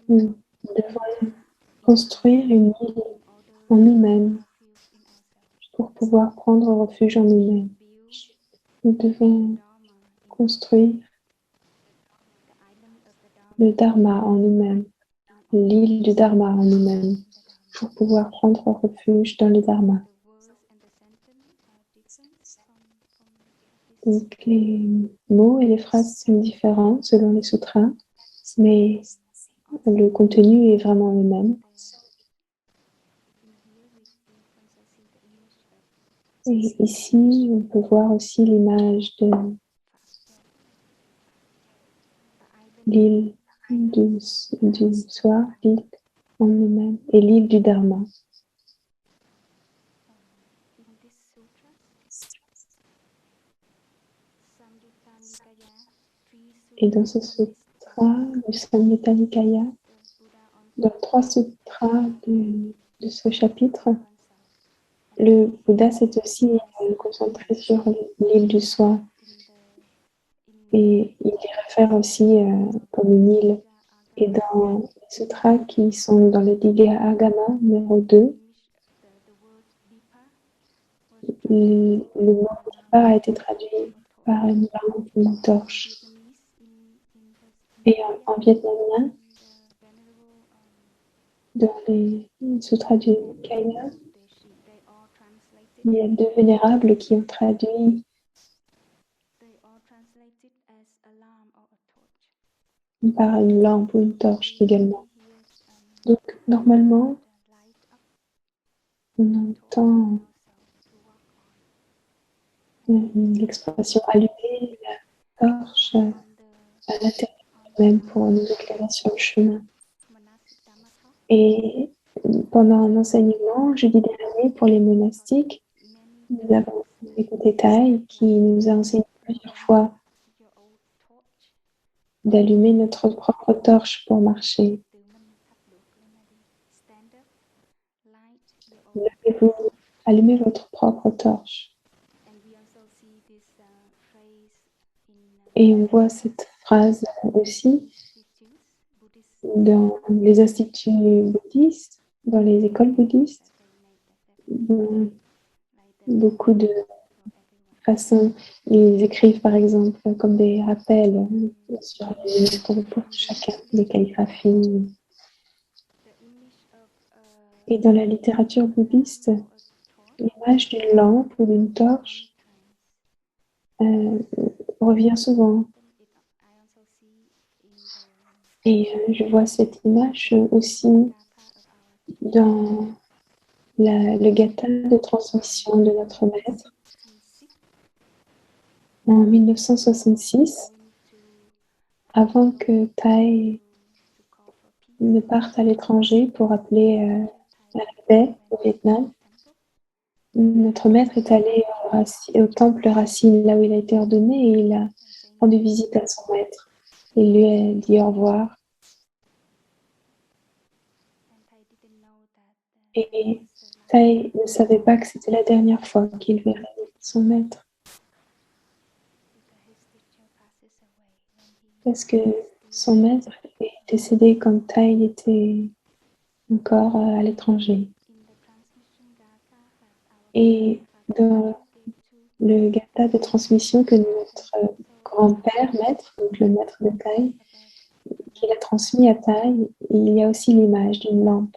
nous devons construire une île en nous-mêmes pour pouvoir prendre refuge en nous-mêmes. Nous devons construire le Dharma en nous-mêmes, l'île du Dharma en nous-mêmes, pour pouvoir prendre refuge dans le Dharma. Donc, les mots et les phrases sont différents selon les sutras, mais le contenu est vraiment le même. Et ici, on peut voir aussi l'image de l'île du soi, l'île en nous-mêmes, et l'île du Dharma. Et dans ce sutra du Samyutta Nikaya, dans 3 sutras de ce chapitre, le Bouddha s'est aussi concentré sur l'île du soi. Et il y réfère aussi comme une île. Et dans les sutras qui sont dans le Digha Agama numéro 2, le mot Dipa a été traduit par une lampe ou une torche. Et en vietnamien, dans les sutras du Nikaya, il y a 2 vénérables qui ont traduit par une lampe ou une torche également. Donc, normalement, on entend l'expression allumer la torche à l'intérieur même pour nous éclairer sur le chemin. Et pendant un enseignement, jeudi dernier, pour les monastiques, nous avons écouté Tai qui nous a enseigné plusieurs fois d'allumer notre propre torche pour marcher. Levez-vous, allumez votre propre torche. Et on voit cette phrase aussi dans les instituts bouddhistes, dans les écoles bouddhistes. beaucoup de façons. Ils écrivent par exemple comme des rappels sur les métaux pour chacun, des calligraphies. Et dans la littérature bouddhiste, l'image d'une lampe ou d'une torche revient souvent. Et je vois cette image aussi dans le gatha de transmission de notre maître en 1966, avant que Thaï ne parte à l'étranger pour appeler à la paix au Vietnam. Notre maître est allé au temple Racine, là où il a été ordonné, et il a rendu visite à son maître. Il lui a dit au revoir. Et Thaï ne savait pas que c'était la dernière fois qu'il verrait son maître. Parce que son maître est décédé quand Thaï était encore à l'étranger. Et dans le gatha de transmission que notre grand-père, maître, donc le maître de Thaï, qu'il a transmis à Thaï, il y a aussi l'image d'une lampe.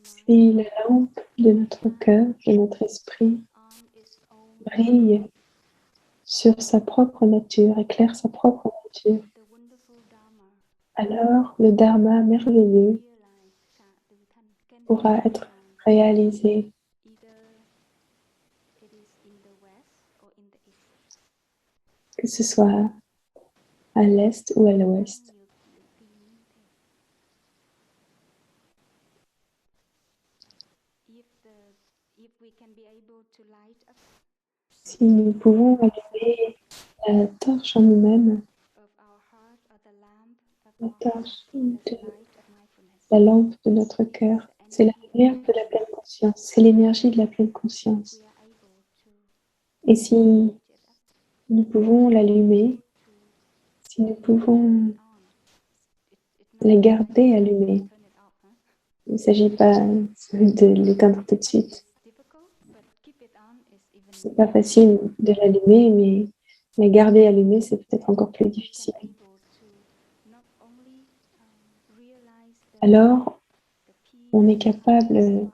Si la lampe de notre cœur, de notre esprit, brille sur sa propre nature, éclaire sa propre nature, alors le dharma merveilleux pourra être réalisé. Que ce soit à l'est ou à l'ouest. Si nous pouvons allumer la torche en nous-mêmes, la torche de la lampe de notre cœur, c'est la lumière de la pleine conscience, c'est l'énergie de la pleine conscience. Et si nous pouvons l'allumer, si nous pouvons la garder allumée, il ne s'agit pas de l'éteindre tout de suite. C'est pas facile de l'allumer, mais la garder allumée, c'est peut-être encore plus difficile. Alors, on est capable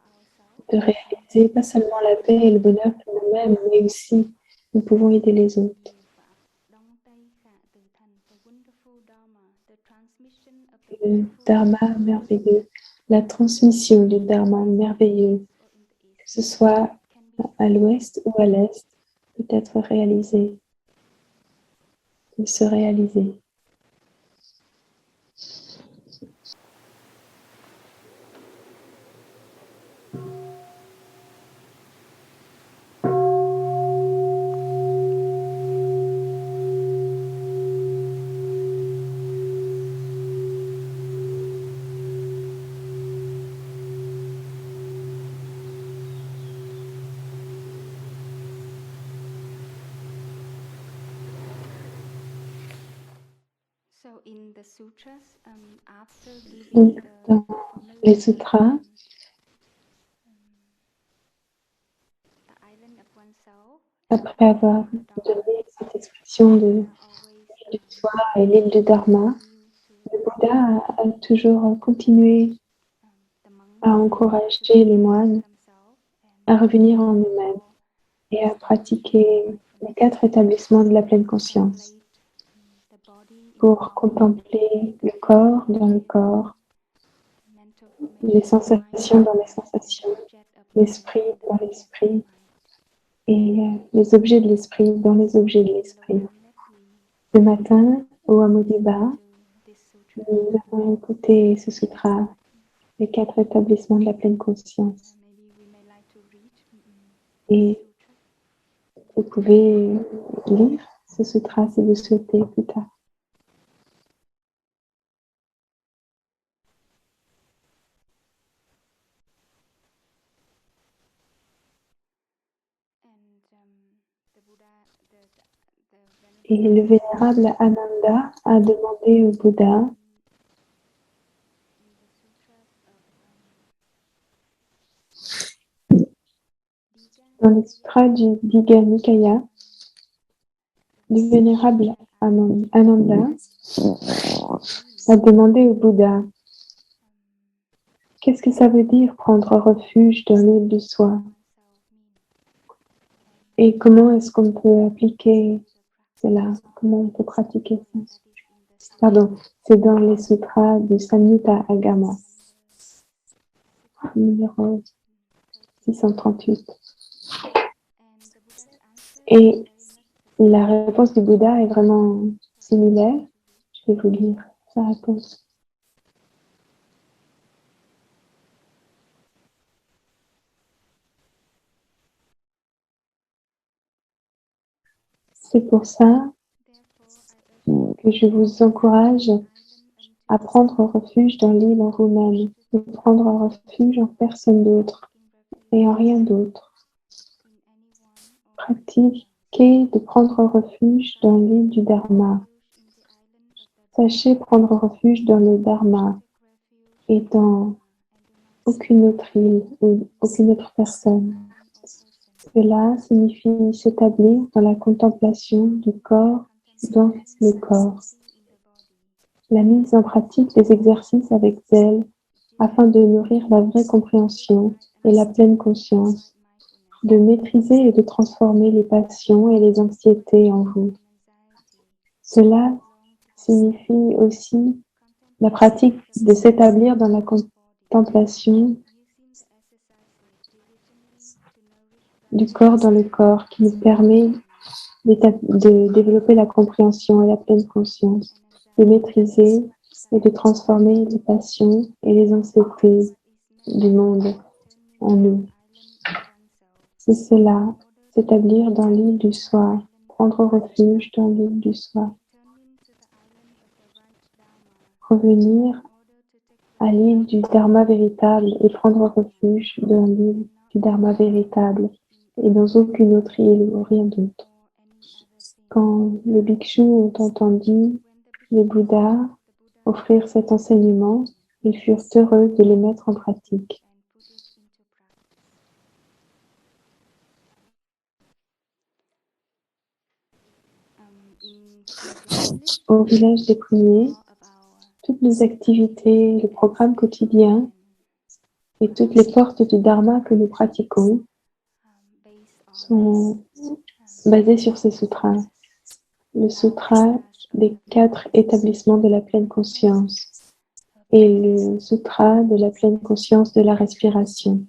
de réaliser pas seulement la paix et le bonheur pour nous-mêmes, mais aussi nous pouvons aider les autres. Le dharma merveilleux, la transmission du dharma merveilleux, que ce soit à l'ouest ou à l'est, peut être réalisé, peut se réaliser. Donc, dans les sutras, Après avoir donné cette expression de l'île du soi et l'île du Dharma, le Bouddha a toujours continué à encourager les moines à revenir en eux-mêmes et à pratiquer les 4 établissements de la pleine conscience pour contempler le corps dans le corps, les sensations dans les sensations, l'esprit dans l'esprit et les objets de l'esprit dans les objets de l'esprit. Ce matin, au Amodiba, nous avons écouté ce sutra, les 4 établissements de la pleine conscience. Et vous pouvez lire ce sutra si vous souhaitez plus tard. Et le vénérable Ananda a demandé au Bouddha dans le sutra du Digha Nikaya, le vénérable Ananda a demandé au Bouddha qu'est-ce que ça veut dire prendre refuge dans l'île du soi et comment est-ce qu'on peut appliquer cela, comment on peut pratiquer ça. Pardon, c'est dans les sutras du Samyutta Agama, numéro 638. Et la réponse du Bouddha est vraiment similaire. Je vais vous lire sa réponse. C'est pour ça que je vous encourage à prendre refuge dans l'île en vous-même, de prendre refuge en personne d'autre et en rien d'autre. Pratiquez de prendre refuge dans l'île du Dharma. Sachez prendre refuge dans le Dharma et dans aucune autre île ou aucune autre personne. Cela signifie s'établir dans la contemplation du corps dans le corps. La mise en pratique des exercices avec zèle afin de nourrir la vraie compréhension et la pleine conscience, de maîtriser et de transformer les passions et les anxiétés en vous. Cela signifie aussi la pratique de s'établir dans la contemplation du corps dans le corps qui nous permet de développer la compréhension et la pleine conscience, de maîtriser et de transformer les passions et les anxiétés du monde en nous. C'est cela, s'établir dans l'île du soi, prendre refuge dans l'île du soi. Revenir à l'île du Dharma véritable et prendre refuge dans l'île du Dharma véritable et dans aucune autre île ou rien d'autre. Quand les bhikshus ont entendu les Bouddhas offrir cet enseignement, ils furent heureux de le mettre en pratique. Au village des premiers, toutes nos activités, le programme quotidien et toutes les portes du Dharma que nous pratiquons sont basées sur ces sutras. Le sutra des 4 établissements de la pleine conscience et le sutra de la pleine conscience de la respiration.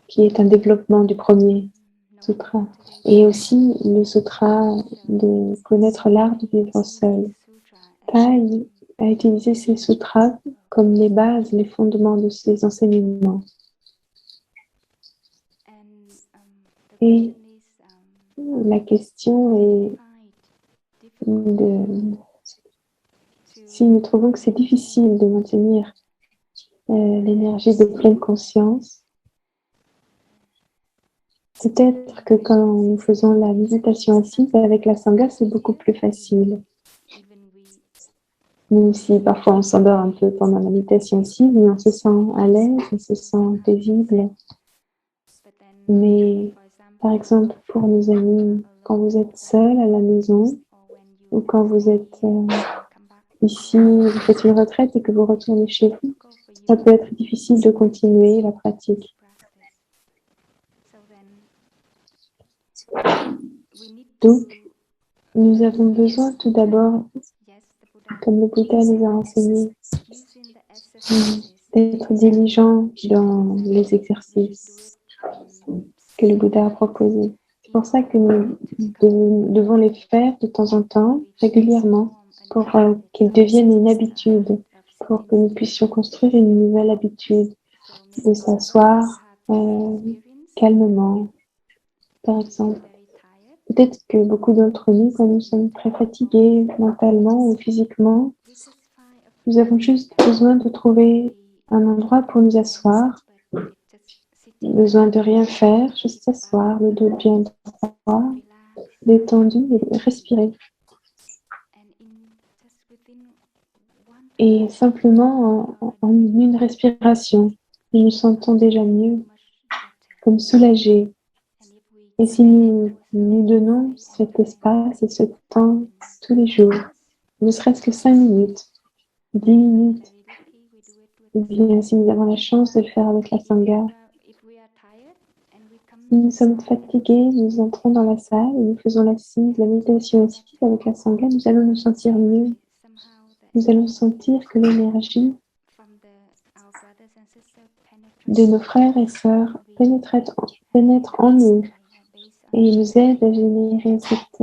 Qui est un développement du premier sutra. Et aussi le sutra de connaître l'art de vivre seul. Tai a utilisé ces sutras comme les bases, les fondements de ses enseignements. Et la question est si nous trouvons que c'est difficile de maintenir l'énergie de pleine conscience, peut-être que quand nous faisons la méditation assise avec la Sangha, c'est beaucoup plus facile. Nous aussi, parfois, on s'endort un peu pendant la méditation aussi, mais on se sent à l'aise, on se sent paisible. Mais, par exemple, pour nos amis, quand vous êtes seul à la maison ou quand vous êtes ici, vous faites une retraite et que vous retournez chez vous, ça peut être difficile de continuer la pratique. Donc, nous avons besoin tout d'abord, comme le Bouddha nous a enseigné, d'être diligent dans les exercices que le Bouddha a proposés. C'est pour ça que nous devons les faire de temps en temps, régulièrement, pour qu'ils deviennent une habitude, pour que nous puissions construire une nouvelle habitude de s'asseoir calmement, par exemple. Peut-être que beaucoup d'entre nous, quand nous sommes très fatigués mentalement ou physiquement, nous avons juste besoin de trouver un endroit pour nous asseoir, besoin de rien faire, juste s'asseoir, le dos bien droit, détendu et respirer. Et simplement en une respiration, nous nous sentons déjà mieux, comme soulagés. Et si nous nous donnons cet espace et ce temps tous les jours, ne serait-ce que 5 minutes, 10 minutes, ou bien si nous avons la chance de le faire avec la Sangha, si nous sommes fatigués, nous entrons dans la salle et nous faisons la méditation assise avec la Sangha, nous allons nous sentir mieux. Nous allons sentir que l'énergie de nos frères et sœurs pénètre en nous et nous aide à générer cette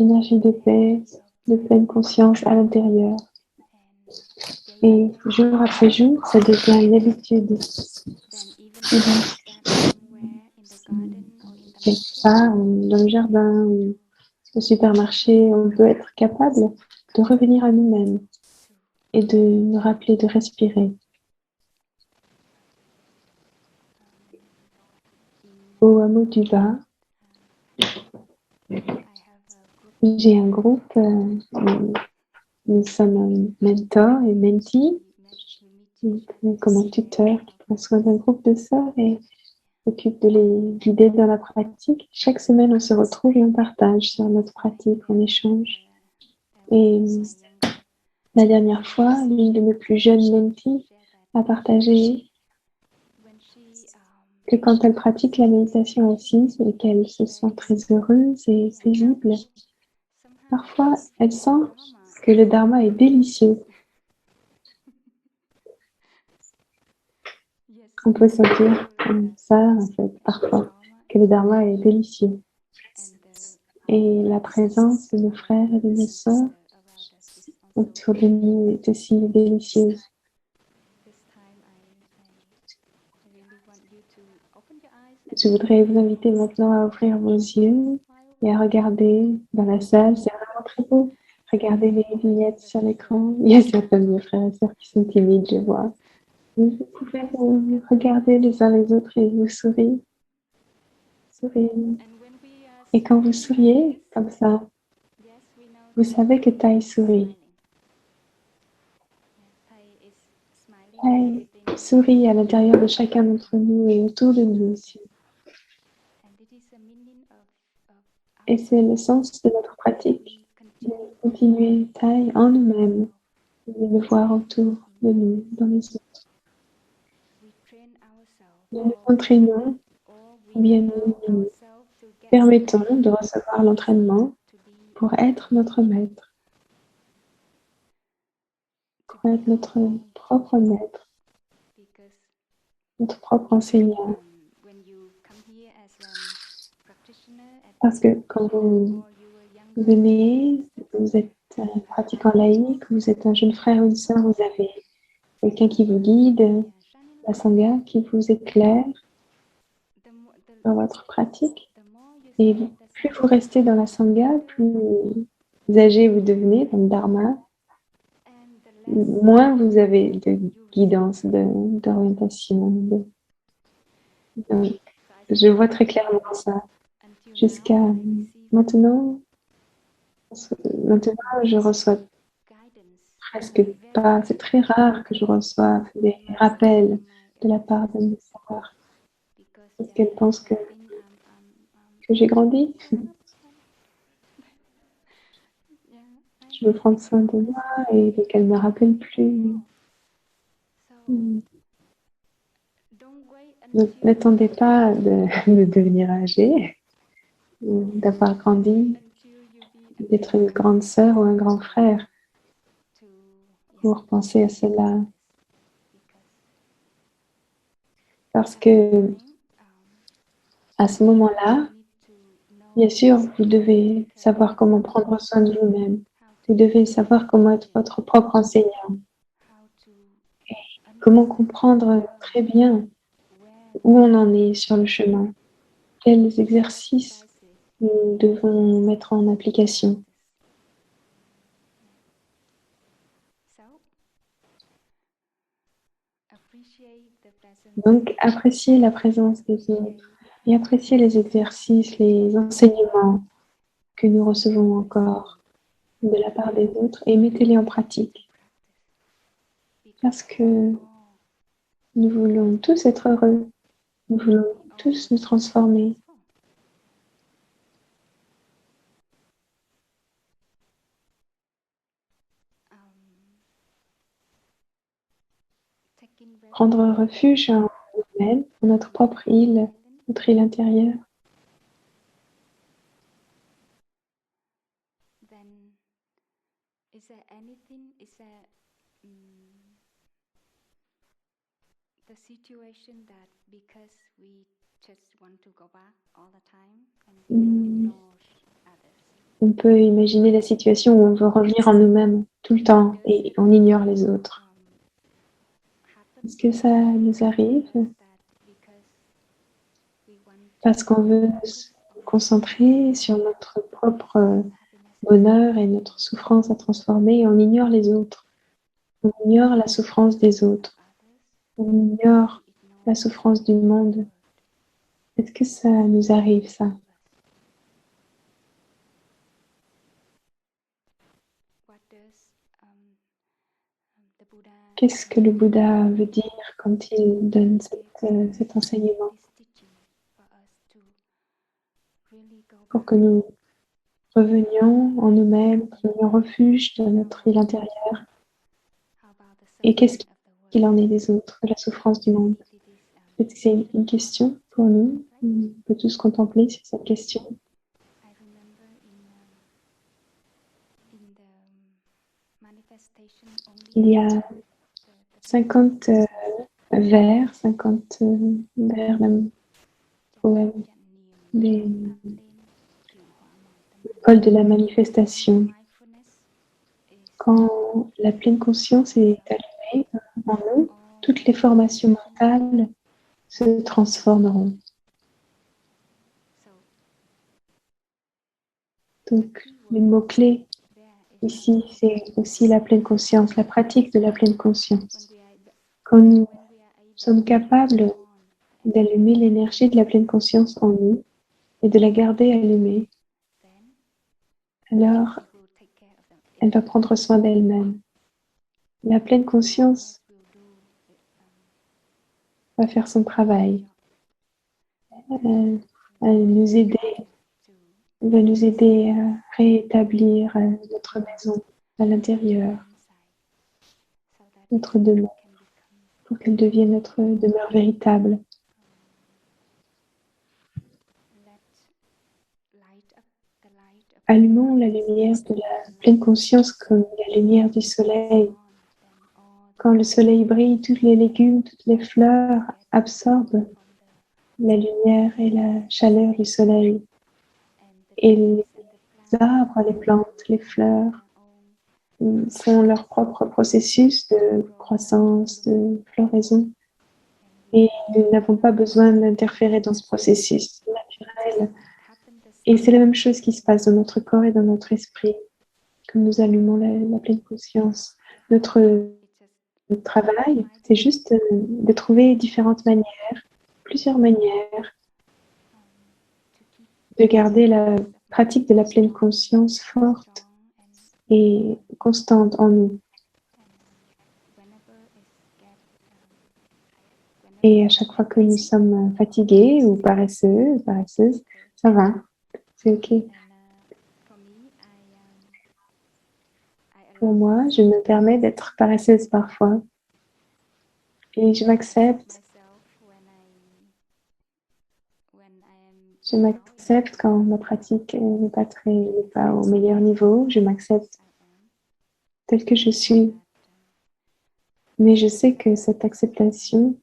énergie de paix, de pleine conscience à l'intérieur. Et jour après jour, ça devient une habitude. Et donc, quelque part, dans le jardin ou au supermarché, on peut être capable de revenir à nous-mêmes et de nous rappeler de respirer. Au hameau du bas, j'ai un groupe, nous sommes mentor et mentee, comme un tuteur qui prend soin d'un groupe de sœurs et s'occupe de les guider dans la pratique. Chaque semaine, on se retrouve et on partage sur notre pratique, on échange. Et la dernière fois, l'une de mes plus jeunes mentees a partagé que quand elle pratique la méditation assise et qu'elle se sent très heureuse et paisible, parfois elle sent que le dharma est délicieux. On peut sentir comme ça, en fait, parfois, que le dharma est délicieux. Et la présence de nos frères et de nos sœurs autour de nous est aussi délicieuse. Je voudrais vous inviter maintenant à ouvrir vos yeux et à regarder dans la salle. C'est vraiment très beau. Regardez les vignettes sur l'écran. Il y a certains de mes frères et sœurs qui sont timides, je vois. Vous pouvez vous regarder les uns les autres et vous sourire. Sourire. Et quand vous souriez comme ça, vous savez que Thai sourit. Thai sourit à l'intérieur de chacun d'entre nous et autour de nous aussi. Et c'est le sens de notre pratique, de continuer Thai en nous-mêmes, et de le voir autour de nous, dans les autres. Nous nous entraînons, ou bien nous nous permettons de recevoir l'entraînement pour être notre maître, pour être notre propre maître, notre propre enseignant. Parce que quand vous venez, vous êtes un pratiquant laïque, vous êtes un jeune frère ou une sœur, vous avez quelqu'un qui vous guide, la Sangha qui vous éclaire dans votre pratique. Et plus vous restez dans la Sangha, plus âgé vous devenez dans le Dharma, moins vous avez de guidance, d'orientation. Donc, je vois très clairement ça. Jusqu'à maintenant, je reçois presque pas, c'est très rare que je reçoive des rappels de la part de mes sœurs, parce qu'elles pensent que j'ai grandi. Je veux prendre soin de moi et qu'elles ne me rappellent plus. N'attendez pas de devenir âgé, d'avoir grandi, d'être une grande sœur ou un grand frère pour penser à cela. Parce que à ce moment-là, bien sûr, vous devez savoir comment prendre soin de vous-même. Vous devez savoir comment être votre propre enseignant. Comment comprendre très bien où on en est sur le chemin. Quels exercices nous devons mettre en application. Donc, appréciez la présence des autres et appréciez les exercices, les enseignements que nous recevons encore de la part des autres et mettez-les en pratique. Parce que nous voulons tous être heureux, nous voulons tous nous transformer. Prendre refuge en nous-mêmes, en notre propre île, notre île intérieure. On peut imaginer la situation où on veut revenir en nous-mêmes tout le temps et on ignore les autres. Est-ce que ça nous arrive parce qu'on veut se concentrer sur notre propre bonheur et notre souffrance à transformer et on ignore les autres. On ignore la souffrance des autres. On ignore la souffrance du monde. Est-ce que ça nous arrive, ça? Qu'est-ce que le Bouddha veut dire quand il donne cet enseignement? Pour que nous revenions en nous-mêmes, prenions refuge dans notre île intérieure. Et qu'est-ce qu'il en est des autres, de la souffrance du monde? Est-ce que c'est une question pour nous? On peut tous contempler sur cette question. Il y a 50 vers, 50 vers même poèmes, l'école de la manifestation. Quand la pleine conscience est allumée en nous, toutes les formations mentales se transformeront. Donc, les mots-clés ici, c'est aussi la pleine conscience, la pratique de la pleine conscience. Quand nous sommes capables d'allumer l'énergie de la pleine conscience en nous et de la garder allumée, alors elle va prendre soin d'elle-même. La pleine conscience va faire son travail. Elle va nous aider à rétablir notre maison à l'intérieur, notre demeure, pour qu'elle devienne notre demeure véritable. Allumons la lumière de la pleine conscience comme la lumière du soleil. Quand le soleil brille, tous les légumes, toutes les fleurs absorbent la lumière et la chaleur du soleil. Et les arbres, les plantes, les fleurs font leur propre processus de croissance, de floraison. Et nous n'avons pas besoin d'interférer dans ce processus naturel. Et c'est la même chose qui se passe dans notre corps et dans notre esprit, quand nous allumons la pleine conscience. Notre travail, c'est juste de trouver différentes manières, plusieurs manières, de garder la pratique de la pleine conscience forte et constante en nous. Et à chaque fois que nous sommes fatigués ou paresseux, paresseuses, ça va, c'est OK. Pour moi, je me permets d'être paresseuse parfois et je m'accepte. Je m'accepte quand ma pratique n'est pas au meilleur niveau. Je m'accepte telle que je suis. Mais je sais que cette acceptation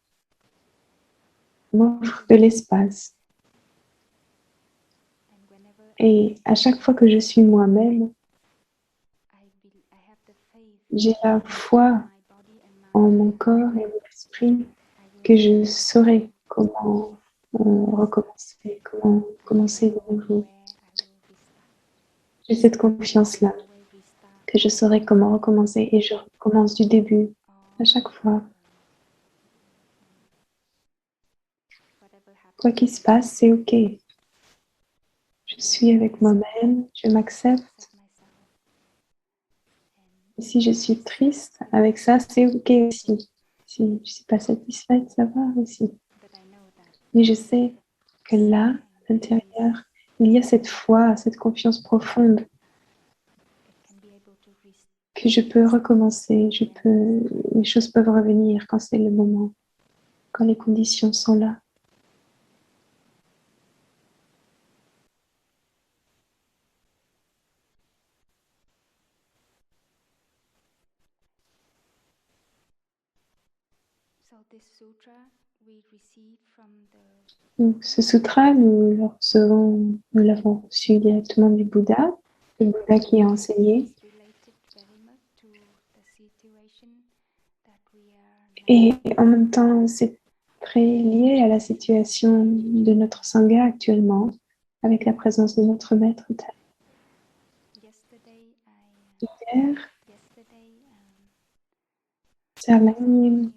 m'offre de l'espace. Et à chaque fois que je suis moi-même, j'ai la foi en mon corps et mon esprit que je saurai comment recommencer, comment commencer de nouveau. J'ai cette confiance-là, que je saurai comment recommencer et je recommence du début à chaque fois. Quoi qu'il se passe, c'est OK. Je suis avec moi-même, je m'accepte. Et si je suis triste avec ça, c'est OK aussi. Si je ne suis pas satisfaite, ça va aussi. Mais je sais que là, à l'intérieur, il y a cette foi, cette confiance profonde que je peux recommencer, les choses peuvent revenir quand c'est le moment, quand les conditions sont là. Donc, ce sutra, nous l'avons reçu directement du Bouddha, le Bouddha qui a enseigné. Et en même temps, c'est très lié à la situation de notre Sangha actuellement, avec la présence de notre maître Thai. Hier, Charlene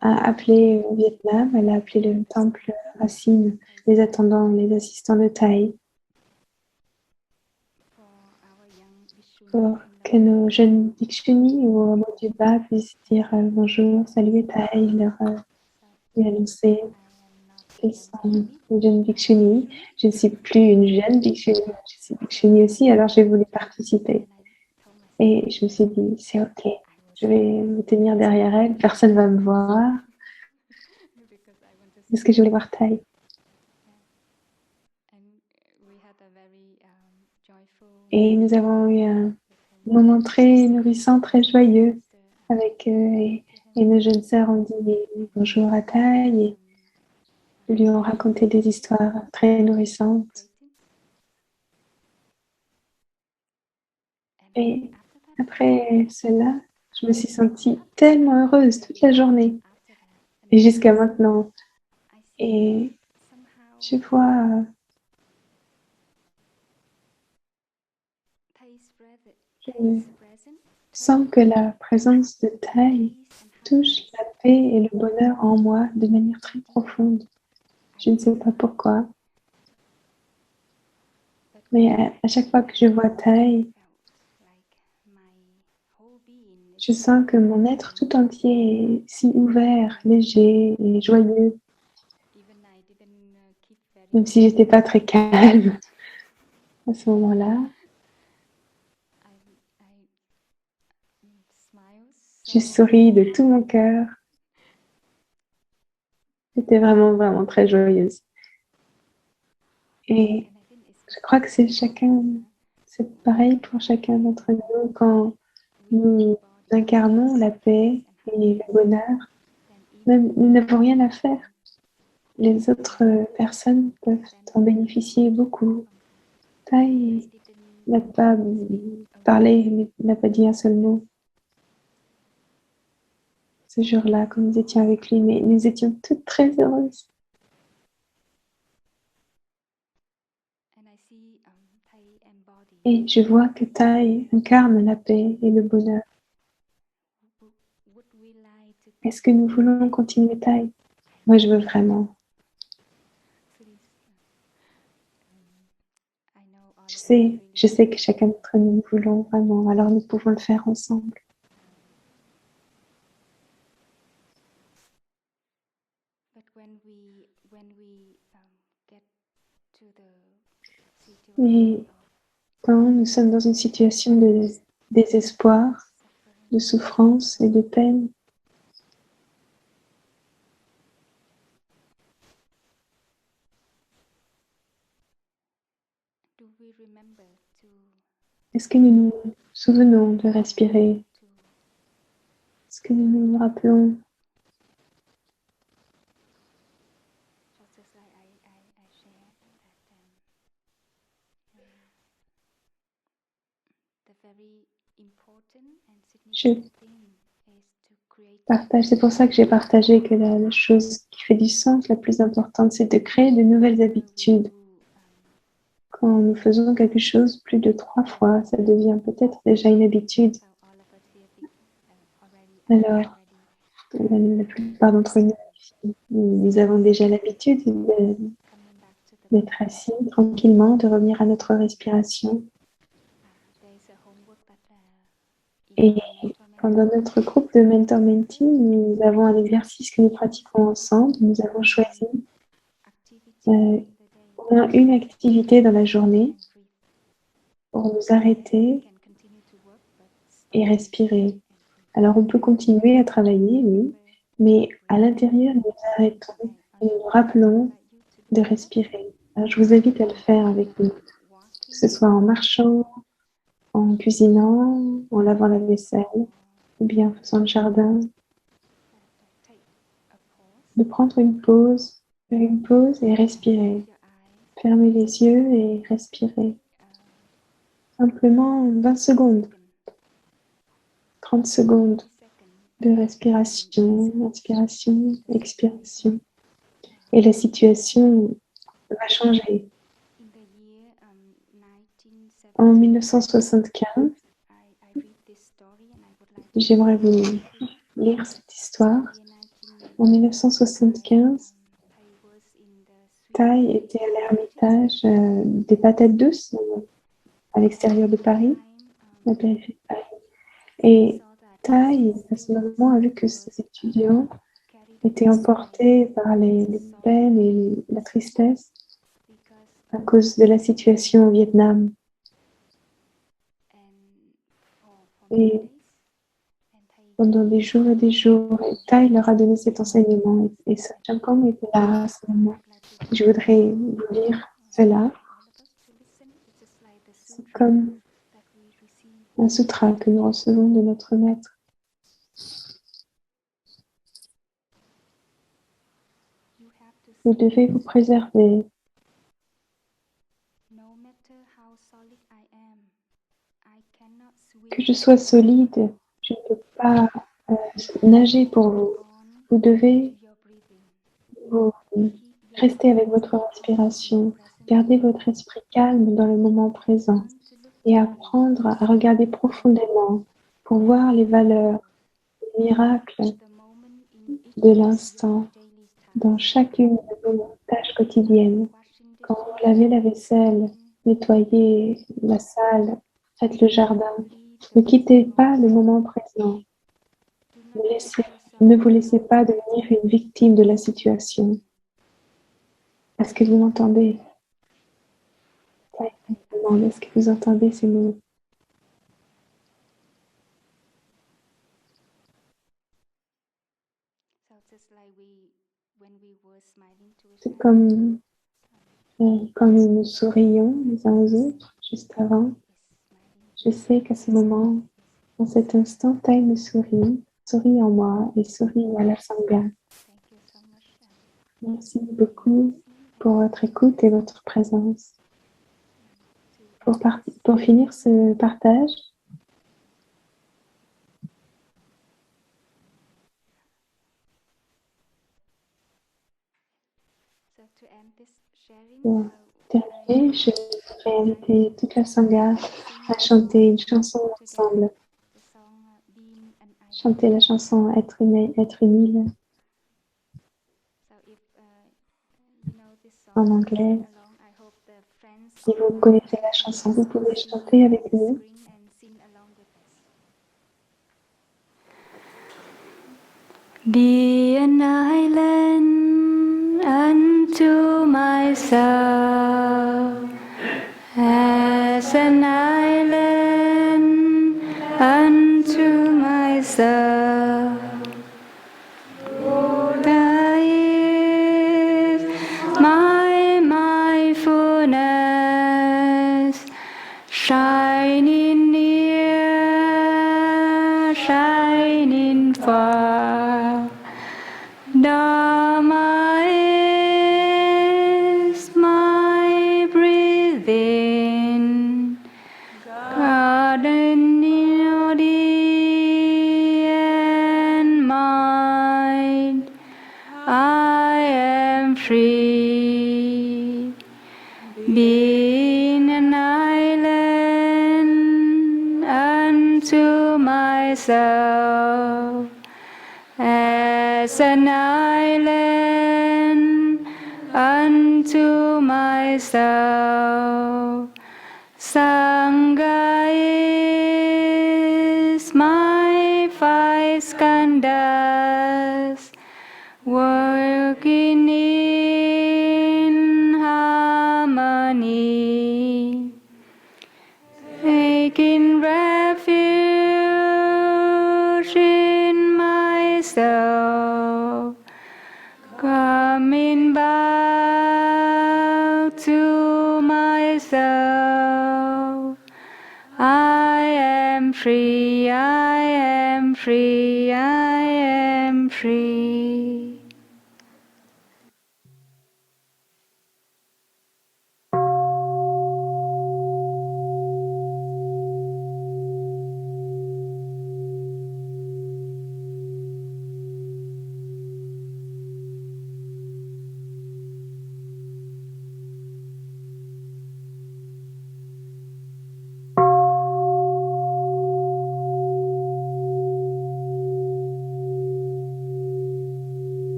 a appelé au Vietnam, elle a appelé le temple Racine, les attendants, les assistants de Thaï, pour que nos jeunes bhikshunis ou Modulba puissent dire bonjour, salut Thaï, lui annoncer qu'ils sont une jeune bhikshuni. Je ne suis plus une jeune bhikshuni, je suis bhikshuni aussi, alors j'ai voulu participer. Et je me suis dit, c'est OK, je vais me tenir derrière elle, personne ne va me voir, parce que je voulais voir Thaï. Et nous avons eu un moment très nourrissant, très joyeux avec eux. Et nos jeunes sœurs ont dit bonjour à Thaï et lui ont raconté des histoires très nourrissantes. Et après cela, je me suis sentie tellement heureuse toute la journée et jusqu'à maintenant. Et je vois, je sens que la présence de Thaï touche la paix et le bonheur en moi de manière très profonde. Je ne sais pas pourquoi, mais à chaque fois que je vois Thaï, je sens que mon être tout entier est si ouvert, léger et joyeux, même si j'étais pas très calme à ce moment-là. Je souris de tout mon cœur. J'étais vraiment, vraiment très joyeuse. Et je crois que c'est pareil pour chacun d'entre nous quand nous incarnons la paix et le bonheur. Même, nous n'avons rien à faire. Les autres personnes peuvent en bénéficier beaucoup. Thaï n'a pas parlé, n'a pas dit un seul mot ce jour-là quand nous étions avec lui, mais nous étions toutes très heureuses. Et je vois que Thaï incarne la paix et le bonheur. Est-ce que nous voulons continuer Thaï? Moi, je veux vraiment. Je sais que chacun d'entre nous voulons vraiment, alors nous pouvons le faire ensemble. Et quand nous sommes dans une situation de désespoir, de souffrance et de peine, est-ce que nous nous souvenons de respirer? Est-ce que nous nous rappelons c'est pour ça que j'ai partagé que la chose qui fait du sens, la plus importante, c'est de créer de nouvelles habitudes. Quand nous faisons quelque chose plus de 3 fois, ça devient peut-être déjà une habitude. Alors, la plupart d'entre nous avons déjà l'habitude d'être assis tranquillement, de revenir à notre respiration. Et pendant notre groupe de mentor-mentee, nous avons un exercice que nous pratiquons ensemble. Nous avons choisi au moins une activité dans la journée pour nous arrêter et respirer. Alors, on peut continuer à travailler, oui, mais à l'intérieur, nous nous arrêtons et nous nous rappelons de respirer. Alors, je vous invite à le faire avec nous, que ce soit en marchant, en cuisinant, en lavant la vaisselle, ou bien en faisant le jardin. De prendre une pause, faire une pause et respirer. Fermer les yeux et respirer. Simplement 20 secondes, 30 secondes de respiration, inspiration, expiration. Et la situation va changer. En 1975, j'aimerais vous lire cette histoire. En 1975, Thaï était à l'Ermitage des Patates Douces à l'extérieur de Paris, la périphérie de Paris. Et Thaï, à ce moment, a vu que ses étudiants étaient emportés par les peines et la tristesse à cause de la situation au Vietnam. Et pendant des jours et des jours, Thaï leur a donné cet enseignement. Et Saint-Champong était là à ce moment. Je voudrais vous lire cela. C'est comme un sutra que nous recevons de notre maître. Vous devez vous préserver. Que je sois solide, je ne peux pas nager pour vous. Vous devez vous rester avec votre respiration, garder votre esprit calme dans le moment présent et apprendre à regarder profondément pour voir les valeurs, les miracles de l'instant dans chacune de vos tâches quotidiennes. Quand vous lavez la vaisselle, nettoyez la salle, faites le jardin, ne quittez pas le moment présent. Ne vous laissez pas devenir une victime de la situation. Est-ce que vous m'entendez? Est-ce que vous entendez ces mots? C'est comme quand nous nous sourions les uns aux autres juste avant. Je sais qu'à ce moment, dans cet instant, Thaï me sourit en moi et sourit à la Sangha. Merci beaucoup pour votre écoute et votre présence. Pour finir ce partage, pour terminer, je voudrais inviter toute la Sangha à chanter une chanson ensemble. Chanter la chanson Être une île en anglais. Si vous connaissez la chanson, vous pouvez chanter avec nous. Be an island myself as an island unto myself. Buddha is my mindfulness, shining near, shining far. Dharma is my breathing, gardening body and mind. I am free, being an island unto myself. As an island unto myself. Sangha is my 5 skandhas, working in harmony, taking refuge in myself, coming back to myself. I am free, I am free, I